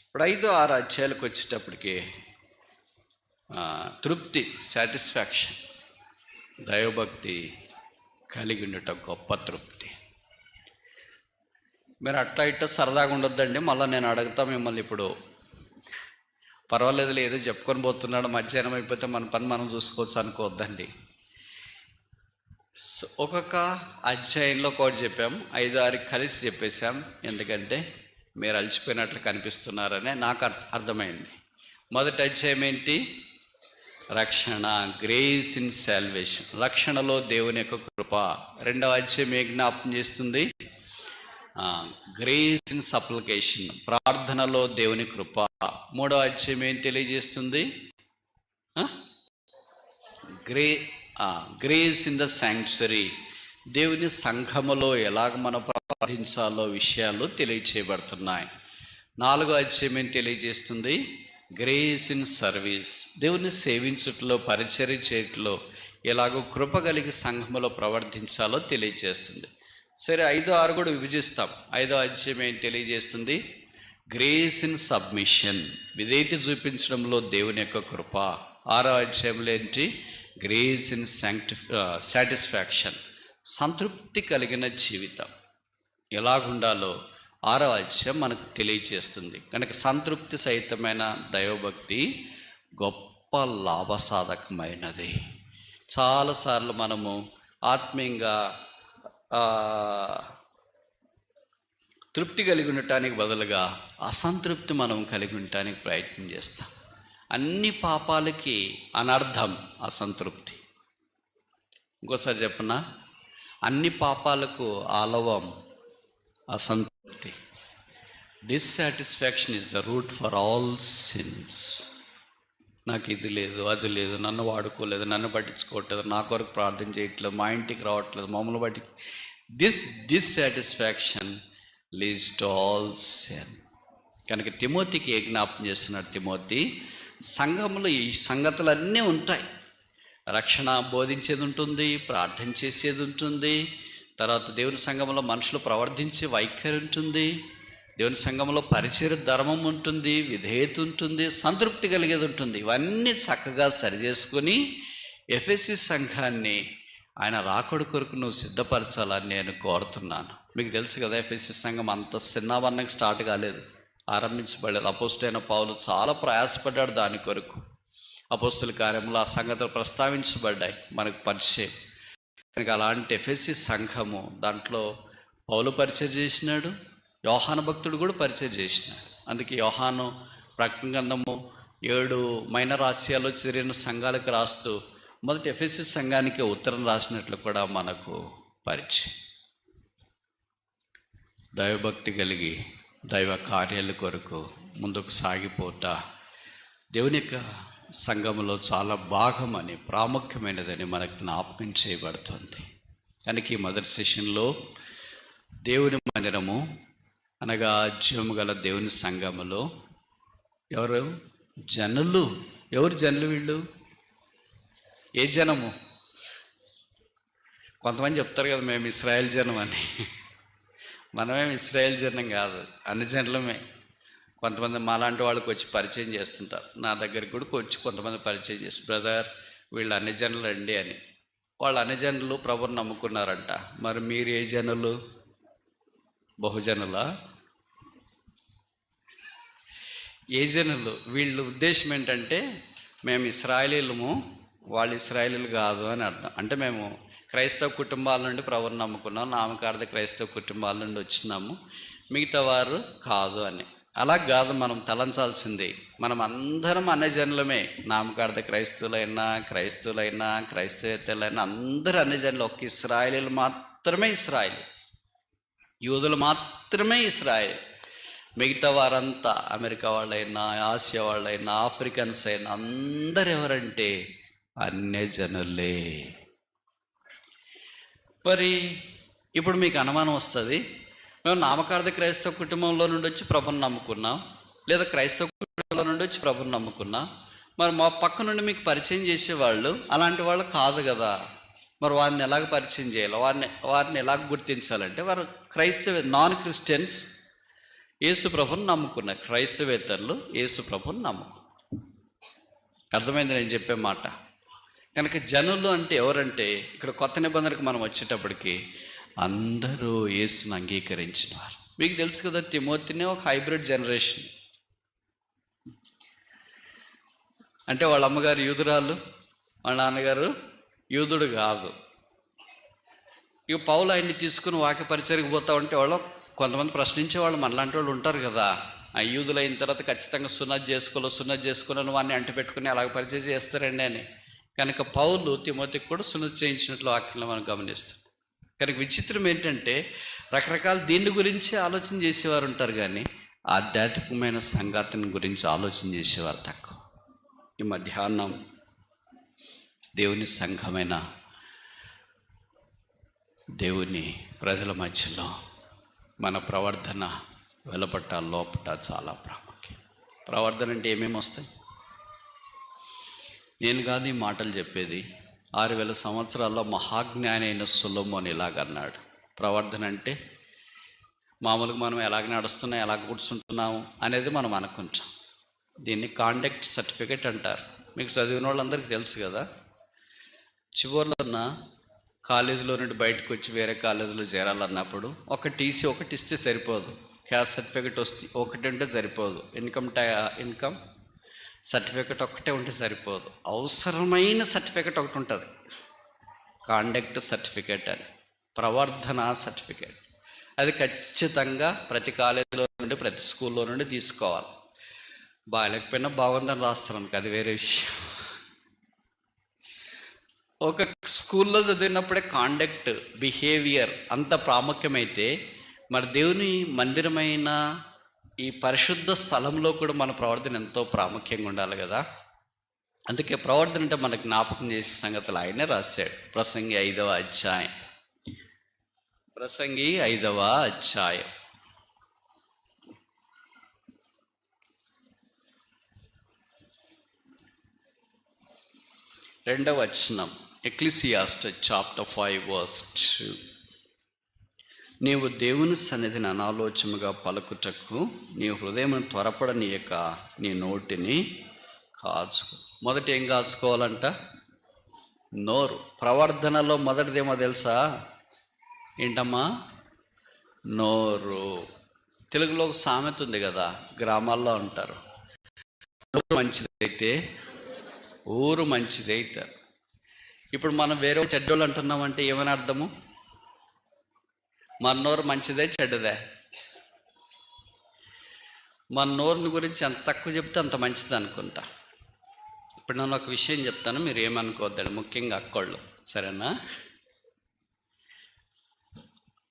ఇప్పుడు 5-6 అధ్యాయాలకు వచ్చేటప్పటికి తృప్తి, సాటిస్ఫాక్షన్, దైవభక్తి కలిగి ఉండట గొప్ప తృప్తి. మీరు అట్లా ఇట్లా సరదాగా ఉండొద్దండి. మళ్ళీ నేను అడుగుతా మిమ్మల్ని, ఇప్పుడు పర్వాలేదు ఏదో చెప్పుకొని పోతున్నాడు, మధ్యాహ్నం అయిపోతే మన పని మనం చూసుకోవచ్చు అనుకోవద్దండి. ఒక్కొక్క అధ్యాయంలో ఒకటి చెప్పాం, 5-6 కలిసి చెప్పేశాం. ఎందుకంటే మీరు అలసిపోయినట్లు కనిపిస్తున్నారనే నాకు అర్థమైంది. మొదటి అధ్యాయం ఏంటి? రక్షణ, గ్రేస్ ఇన్ సాల్వేషన్, రక్షణలో దేవుని యొక్క కృప. 2వ అధ్యాయం ఏ జ్ఞాపకం చేస్తుంది? గ్రేస్ ఇన్ సప్లికేషన్, ప్రార్థనలో దేవుని కృప. 3వ అధ్యాయం ఏం తెలియజేస్తుంది? గ్రేస్ ఇన్ ద శాంక్చురీ, దేవుని సంఘములో ఎలాగ మనం ప్రార్థించాలో విషయాలు తెలియచేయబడుతున్నాయి. 4వ అధ్యాయం ఏం తెలియజేస్తుంది? గ్రేస్ ఇన్ సర్వీస్, దేవుని సేవించుట్లో, పరిచర్య చేయట్లో ఎలాగో కృప కలిగి సంఘములో ప్రవర్తించాలో తెలియజేస్తుంది. సరే, 5-6 కూడా విభజిస్తాం. 5వ అధ్యాయం ఏం తెలియజేస్తుంది? గ్రేస్ ఇన్ సబ్మిషన్, విధేయత చూపించడంలో దేవుని యొక్క కృప. 6వ అధ్యాయంలో ఏంటి? గ్రేస్ ఇన్ సాటిస్ఫాక్షన్, సంతృప్తి కలిగిన జీవితం ఎలాగుండాలో 6వ అధ్యాయం మనకు తెలియజేస్తుంది. కనుక సంతృప్తి సహితమైన దైవభక్తి గొప్ప లాభసాధకమైనది. చాలాసార్లు మనము ఆత్మీయంగా తృప్తి కలిగి ఉండటానికి బదులుగా అసంతృప్తి మనం కలిగి ఉండటానికి ప్రయత్నం చేస్తాం. అన్ని పాపాలకి అనర్థం అసంతృప్తి. ఇంకోసారి చెప్పనా, అన్ని పాపాలకు ఆలవం అసంతృప్తి. Dissatisfaction is the root for all since. నాకు ఇది లేదు, అది లేదు, నన్ను వాడుకోలేదు, నన్ను పట్టించుకోవట్లేదు, నా కొరకు ప్రార్థన చేయట్లేదు, మా ఇంటికి రావట్లేదు, మమ్మల్ని బట్టి dissatisfaction leads to all sin. కనుక తిమోతికి ఏ జ్ఞాపం చేస్తున్నాడు? తిమోతి, సంఘంలో ఈ సంగతులన్నీ ఉంటాయి. రక్షణ బోధించేది ఉంటుంది, ప్రార్థన చేసేది ఉంటుంది, తర్వాత దేవుని సంఘంలో మనుషులు ప్రవర్తించే వైఖరి ఉంటుంది, దేవుని సంఘంలో పరిచయ ధర్మం ఉంటుంది, విధేయత ఉంటుంది, సంతృప్తి కలిగేది ఉంటుంది. ఇవన్నీ చక్కగా సరిచేసుకొని ఎఫెసీ సంఘాన్ని ఆయన రాకడ కొరకు నువ్వు సిద్ధపరచాలని నేను కోరుతున్నాను. మీకు తెలుసు కదా, ఎఫెసీ సంఘం అంత చిన్నవన్నకి స్టార్ట్ కాలేదు, ఆరంభించబడలేదు. అపోస్తలుడైన పౌలు చాలా ప్రయాసపడ్డాడు దాని కొరకు. అపోస్తల కార్యంలో ఆ సంగతులు ప్రస్తావించబడ్డాయి, మనకు పరిచయం. కనుక అలాంటి ఎఫెసీ సంఘము, దాంట్లో పౌలు పరిచయం చేసినాడు, యోహాను భక్తుడు కూడా పరిచయం చేసినాడు. అందుకే యోహాను ప్రకటన గ్రంథము 7 మైనర్ ఆసియాలో చేరిన సంఘాలకు రాస్తూ మొదటి ఎఫెసీ సంఘానికి ఉత్తరం రాసినట్లు కూడా మనకు పరిచయం. దైవభక్తి కలిగి దైవ కార్యాల కొరకు ముందుకు సాగిపోట దేవుని యొక్క సంఘములో చాలా భాగమని, ప్రాముఖ్యమైనదని మనకు జ్ఞాపకం చేయబడుతుంది. కనుక ఈ మొదటి సెషన్లో దేవుని మందిరము అనగా జీవము గల దేవుని సంఘములో ఎవరు జనులు? ఎవరు జనులు వీళ్ళు? ఏ జనము? కొంతమంది చెప్తారు కదా మేము ఇశ్రాయేల్ జనం అని. మనమేం ఇశ్రాయేల్ జనం కాదు, అన్ని జనులమే. కొంతమంది మాలాంటి వాళ్ళకి వచ్చి పరిచయం చేస్తుంటారు. నా దగ్గరికి కూడా వచ్చి కొంతమంది పరిచయం చేసి, బ్రదర్ వీళ్ళు అన్ని జనులు అండి అని. వాళ్ళు అన్ని జనులు ప్రభువుని నమ్ముకున్నారంట. మరి మీరు ఏ జనులు? బహుజనులా? ఏ జనులు? వీళ్ళ ఉద్దేశం ఏంటంటే మేము ఇశ్రాయేలీలము, వాళ్ళు ఇశ్రాయేలీలు కాదు అని అర్థం. అంటే మేము క్రైస్తవ కుటుంబాల నుండి ప్రభువుని నమ్ముకున్నాం, నామకార్థ క్రైస్తవ కుటుంబాల నుండి వచ్చినాము, మిగతా వారు కాదు అని. అలా కాదు మనం తలంచాల్సింది. మనం అందరం అన్యజనులమే. నామకార్థ క్రైస్తవులైనా క్రైస్తవేతలైనా అందరూ అన్యజనులు. ఒక్క ఇశ్రాయేలీలు మాత్రమే ఇశ్రాయేలు, యూదులు మాత్రమే ఇశ్రాయేల్. మిగతా వారంతా అమెరికా వాళ్ళైనా, ఆసియా వాళ్ళైనా, ఆఫ్రికన్స్ అయినా అందరు ఎవరంటే అన్యజనులే. మరి ఇప్పుడు మీకు అనుమానం వస్తుంది, మేము నామకార్థ క్రైస్తవ కుటుంబంలో నుండి వచ్చి ప్రభుని నమ్ముకున్నాం, లేదా క్రైస్తవ కుటుంబంలో నుండి వచ్చి ప్రభుని నమ్ముకున్నాం, మరి మా పక్క నుండి మీకు పరిచయం చేసేవాళ్ళు అలాంటి వాళ్ళు కాదు కదా, మరి వారిని ఎలాగ పరిచయం చేయాలి, వారిని ఎలాగ గుర్తించాలంటే వారు నాన్ క్రిస్టియన్స్ యేసు ప్రభుని నమ్ముకున్నారు, క్రైస్తవేతరులు యేసు ప్రభుని నమ్ముకున్నారు. అర్థమైంది నేను చెప్పే మాట? కనుక జనులు అంటే ఎవరంటే, ఇక్కడ కొత్త నిబంధనకు మనం వచ్చేటప్పటికి అందరూ యేసును అంగీకరించిన వారు. మీకు తెలుసు కదా, తిమోతినే ఒక హైబ్రిడ్ జనరేషన్. అంటే వాళ్ళ అమ్మగారు యూదురాలు, వాళ్ళ నాన్నగారు యూదుడు కాదు. ఇక పౌలు ఆయన్ని తీసుకుని వాక్య పరిచయకు పోతా ఉంటే వాళ్ళు కొంతమంది ప్రశ్నించే వాళ్ళు మనలాంటి వాళ్ళు ఉంటారు కదా. ఆ యూదులు అయిన తర్వాత ఖచ్చితంగా సున్నతి చేసుకోవాలని వాడిని అంటి పెట్టుకుని అలాగ పరిచయం చేస్తారండి అని. కనుక పౌలు తిమోతికి కూడా సున్నతి చేయించినట్లు వాక్యంలో మనం గమనిస్తాం. కనుక విచిత్రం ఏంటంటే రకరకాల దీని గురించి ఆలోచన చేసేవారు ఉంటారు, కానీ ఆధ్యాత్మికమైన సంగతిని గురించి ఆలోచన చేసేవారు తక్కువ. ఈ మధ్యాహ్నం దేవుని సంఘమైన దేవుని ప్రజల మధ్యలో మన ప్రవర్తన వెలపట్ట లోపట చాలా ప్రాముఖ్యం. ప్రవర్తన అంటే ఏమేమి వస్తాయి? నేను కాదు ఈ మాటలు చెప్పేది. 6000 సంవత్సరాల్లో మహాజ్ఞాని అయిన సొలొమోను ఇలాగన్నాడు. ప్రవర్తన అంటే మామూలుగా మనం ఎలాగ నడుస్తున్నాం, ఎలా కూర్చుంటున్నాము అనేది మనం అనుకుంటాం. దీన్ని కాండక్ట్ సర్టిఫికెట్ అంటారు. మీకు చదివిన వాళ్ళందరికీ తెలుసు కదా. చివరిలో ఉన్న కాలేజీలో నుండి బయటకు వచ్చి వేరే కాలేజీలో చేరాలన్నప్పుడు ఒక టీసీ ఒకటి ఇస్తే సరిపోదు, క్యాస్ట్ సర్టిఫికెట్ ఒకటి ఉంటే సరిపోదు, ఇన్కమ్ సర్టిఫికెట్ ఒక్కటే ఉంటే సరిపోదు, అవసరమైన సర్టిఫికెట్ ఒకటి ఉంటుంది. కాండక్ట్ సర్టిఫికేట్ అని, ప్రవర్ధన సర్టిఫికేట్. అది ఖచ్చితంగా ప్రతి కాలేజీలో నుండి, ప్రతి స్కూల్లో నుండి తీసుకోవాలి. బాగాలేకపోయినా బాగుందని రాస్తారు అనుకో, అది వేరే విషయం. ఒక స్కూల్లో చదివినప్పుడే కాండక్ట్, బిహేవియర్ అంత ప్రాముఖ్యమైతే మరి దేవుని మందిరమైన ఈ పరిశుద్ధ స్థలంలో కూడా మన ప్రవర్తన ఎంతో ప్రాముఖ్యంగా ఉండాలి కదా. అందుకే ప్రవర్తన అంటే మనకు జ్ఞాపకం చేసే సంగతులు ఆయనే రాశాడు. ప్రసంగి 5వ అధ్యాయం, ప్రసంగి 5వ అధ్యాయం 2వ వచనం. ఎక్లీసియాస్టస్ చాప్టర్ 5 verse 2. నీవు దేవుని సన్నిధిని అనాలోచనగా పలుకుటకు నీ హృదయం త్వరపడనీయక నీ నోటిని కాచుకో. మొదట ఏం కాచుకోవాలంట? నోరు. ప్రవర్ధనలో మొదటిదేమో తెలుసా? ఏంటమ్మా? నోరు. తెలుగులో ఒక సామెత ఉంది కదా, గ్రామాల్లో ఉంటారు, నోరు మంచిదైతే ఊరు మంచిదైతే. ఇప్పుడు మనం వేరే చెడ్డోళ్ళు అంటున్నామంటే ఏమని అర్థము? మన నోరు మంచిదే చెడ్డదే? మన నోరుని గురించి ఎంత తక్కువ చెప్తే అంత మంచిది అనుకుంటా. ఇప్పుడు నేను ఒక విషయం చెప్తాను, మీరు ఏమనుకోవద్దండి, ముఖ్యంగా అక్కోళ్ళు, సరేనా?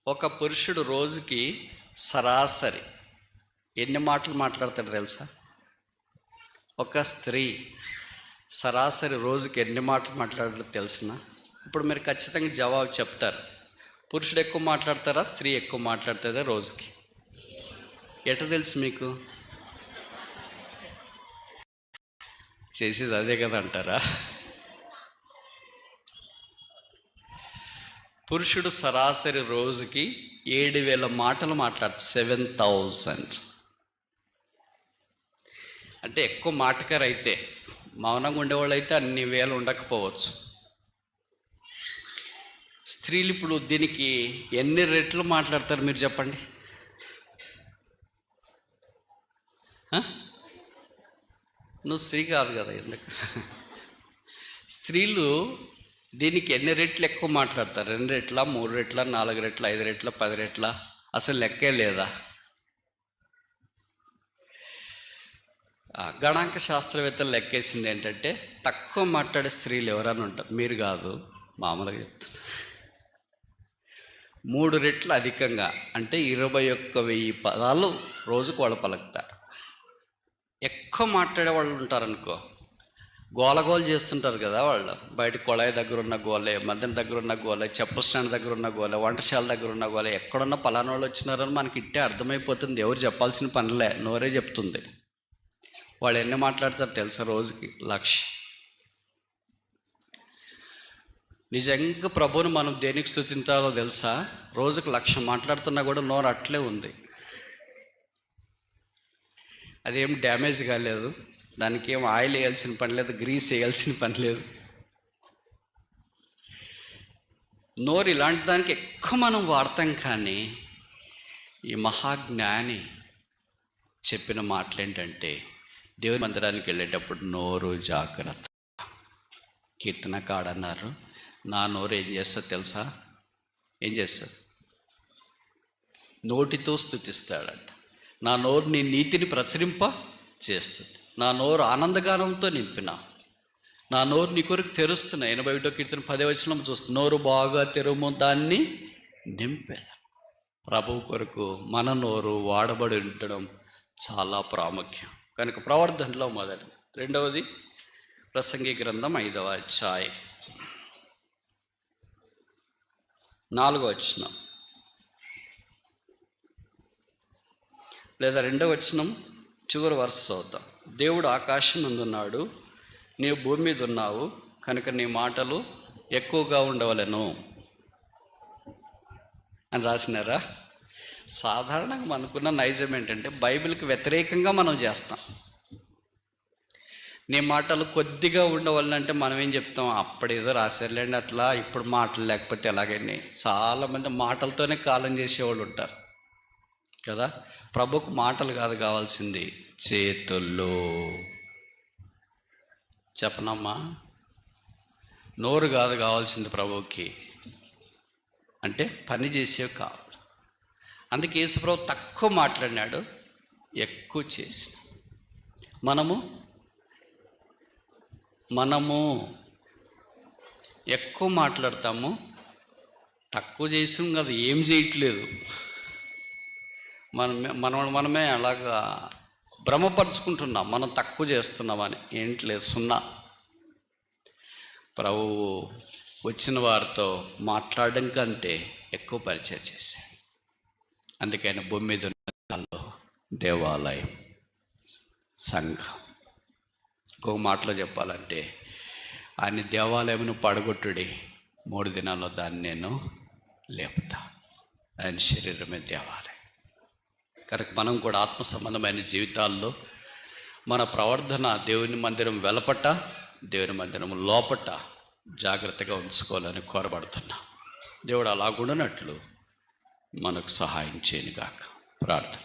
ఒక పురుషుడు రోజుకి సరాసరి ఎన్ని మాటలు మాట్లాడతాడు తెలుసా? ఒక స్త్రీ సరాసరి రోజుకి ఎన్ని మాటలు మాట్లాడాలో తెలిసిన? ఇప్పుడు మీరు ఖచ్చితంగా జవాబు చెప్తారు. పురుషుడు ఎక్కువ మాట్లాడతారా, స్త్రీ ఎక్కువ మాట్లాడుతుందా రోజుకి? ఎట్లా తెలుసు మీకు? చేసేది అదే కదా అంటారా? పురుషుడు సరాసరి రోజుకి 7,000 మాటలు మాట్లాడతారు. 7,000 అంటే ఎక్కువ మాటకారు. అయితే మౌనంగా ఉండేవాళ్ళు అయితే అన్ని వేలు ఉండకపోవచ్చు. స్త్రీలు ఇప్పుడు దీనికి ఎన్ని రెట్లు మాట్లాడతారు మీరు చెప్పండి? నువ్వు స్త్రీ కాదు కదా, ఎందుకు? స్త్రీలు దీనికి ఎన్ని రెట్లు ఎక్కువ మాట్లాడతారు? 2 రెట్ల, 3 రెట్ల, 4 రెట్ల, 5 రెట్ల, 10 రెట్ల? అసలు లెక్కే లేదా? గణాంక శాస్త్రవేత్తలు లెక్కేసింది ఏంటంటే తక్కువ మాట్లాడే స్త్రీలు ఎవరైనా ఉంటారు, మీరు కాదు, మామూలుగా చెప్తున్నా, 3 రెట్లు అధికంగా, అంటే 21,000 పదాలు రోజుకు వాళ్ళు పలుకుతారు. ఎక్కువ మాట్లాడే వాళ్ళు ఉంటారనుకో, గోలగోలు చేస్తుంటారు కదా వాళ్ళు. బయట కొళాయి దగ్గర ఉన్న గోలే, మధ్యన దగ్గర ఉన్న గోలే, చెప్పుల స్టాండ్ దగ్గర ఉన్న గోలే, వంటశాల దగ్గర ఉన్న గోలే, ఎక్కడున్న పలానా వాళ్ళు వచ్చినారని మనకి ఇట్టే అర్థమైపోతుంది. ఎవరు చెప్పాల్సిన పనిలే, నోరే చెప్తుంది. వాళ్ళు ఎన్ని మాట్లాడతారు తెలుసా? రోజుకి 1,00,000. నిజంగా ప్రభువుని మనం దేనికి స్తుతించాలో తెలుసా? రోజుకు 1,00,000 మాట్లాడుతున్నా కూడా నోరు అట్లే ఉంది. అదేం డ్యామేజ్ కాలేదు, దానికి ఏం ఆయిల్ వేయాల్సిన పని లేదు, గ్రీస్ వేయాల్సిన పని లేదు. నోరు ఇలాంటి దానికి ఎక్కువ మనం వాడతాం. కానీ ఈ మహాజ్ఞాని చెప్పిన మాటలు ఏంటంటే, దేవుని మందిరానికి వెళ్ళేటప్పుడు నోరు జాగ్రత్త. కీర్తనకాడన్నారు, నా నోరు ఏం చేస్తుంది తెలుసా? ఏం చేస్తుంది? నోటితో స్తుతిస్తాడంట. నా నోరు నీ నీతిని ప్రచురింప చేస్తుంది. నా నోరు ఆనందగానంతో నింపిన, నా నోరు నీ కొరకు తెరుస్తున్నా. 81వ కీర్తన 10వ వచనం చూస్తుంది, నోరు బాగా తెరుము, దాన్ని నింపేదా. ప్రభువు కొరకు మన నోరు వాడబడి ఉండడం చాలా ప్రాముఖ్యం. కనుక ప్రవర్ధనలో మొదటి. 2వది ప్రసంగి గ్రంథం 5వ అధ్యాయం 4వ వచనం లేదా 2వ వచనం చివరి వరుస చదువుతాం. దేవుడు ఆకాశం ముందున్నాడు, నీవు భూమి మీద ఉన్నావు, కనుక నీ మాటలు ఎక్కువగా ఉండవలెను అని రాసినారా? సాధారణంగా మనకున్న నైజం ఏంటంటే బైబిల్కి వ్యతిరేకంగా మనం చేస్తాం. నీ మాటలు కొద్దిగా ఉండవాలంటే మనం ఏం చెప్తాం? అప్పుడేదో రాశారులేండి అట్లా, ఇప్పుడు మాటలు లేకపోతే ఎలాగైనా. చాలామంది మాటలతోనే కాలం చేసేవాళ్ళు ఉంటారు కదా. ప్రభుకు మాటలు కాదు కావాల్సింది, చేతుల్లో. చెప్పనమ్మా, నోరు కాదు కావాల్సింది ప్రభువుకి, అంటే పని చేసేవి కావాలి. అందుకే యేసుప్రభు తక్కువ మాట్లాడినాడు, ఎక్కువ చేసి. మనము ఎక్కువ మాట్లాడతాము, తక్కువ చేసాం కదా, ఏం చేయట్లేదు. మనమే అలాగా భ్రమపరుచుకుంటున్నాం, మనం తక్కువ చేస్తున్నామని. ఏంట్లేదు, సున్నా. ప్రభువు వచ్చిన వారితో మాట్లాడడం కంటే ఎక్కువ పరిచయం చేశాడు. అందుకని భూమి మీద ఉన్న దేవాలయం, సంఘం. ఇంకొక మాటలో చెప్పాలంటే, ఆయన దేవాలయమును పడగొట్టుడి, 3 దినాల్లో దాన్ని నేను లేపుతా. ఆయన శరీరమే దేవాలయం. కనుక మనం కూడా ఆత్మ సంబంధమైన జీవితాల్లో మన ప్రవర్తన దేవుని మందిరం వెలపట, దేవుని మందిరం లోపట జాగ్రత్తగా ఉంచుకోవాలని కోరబడుతున్నాం. దేవుడు అలాగుండనట్లు మనకు సహాయం చేయనుగాక. ప్రార్థన.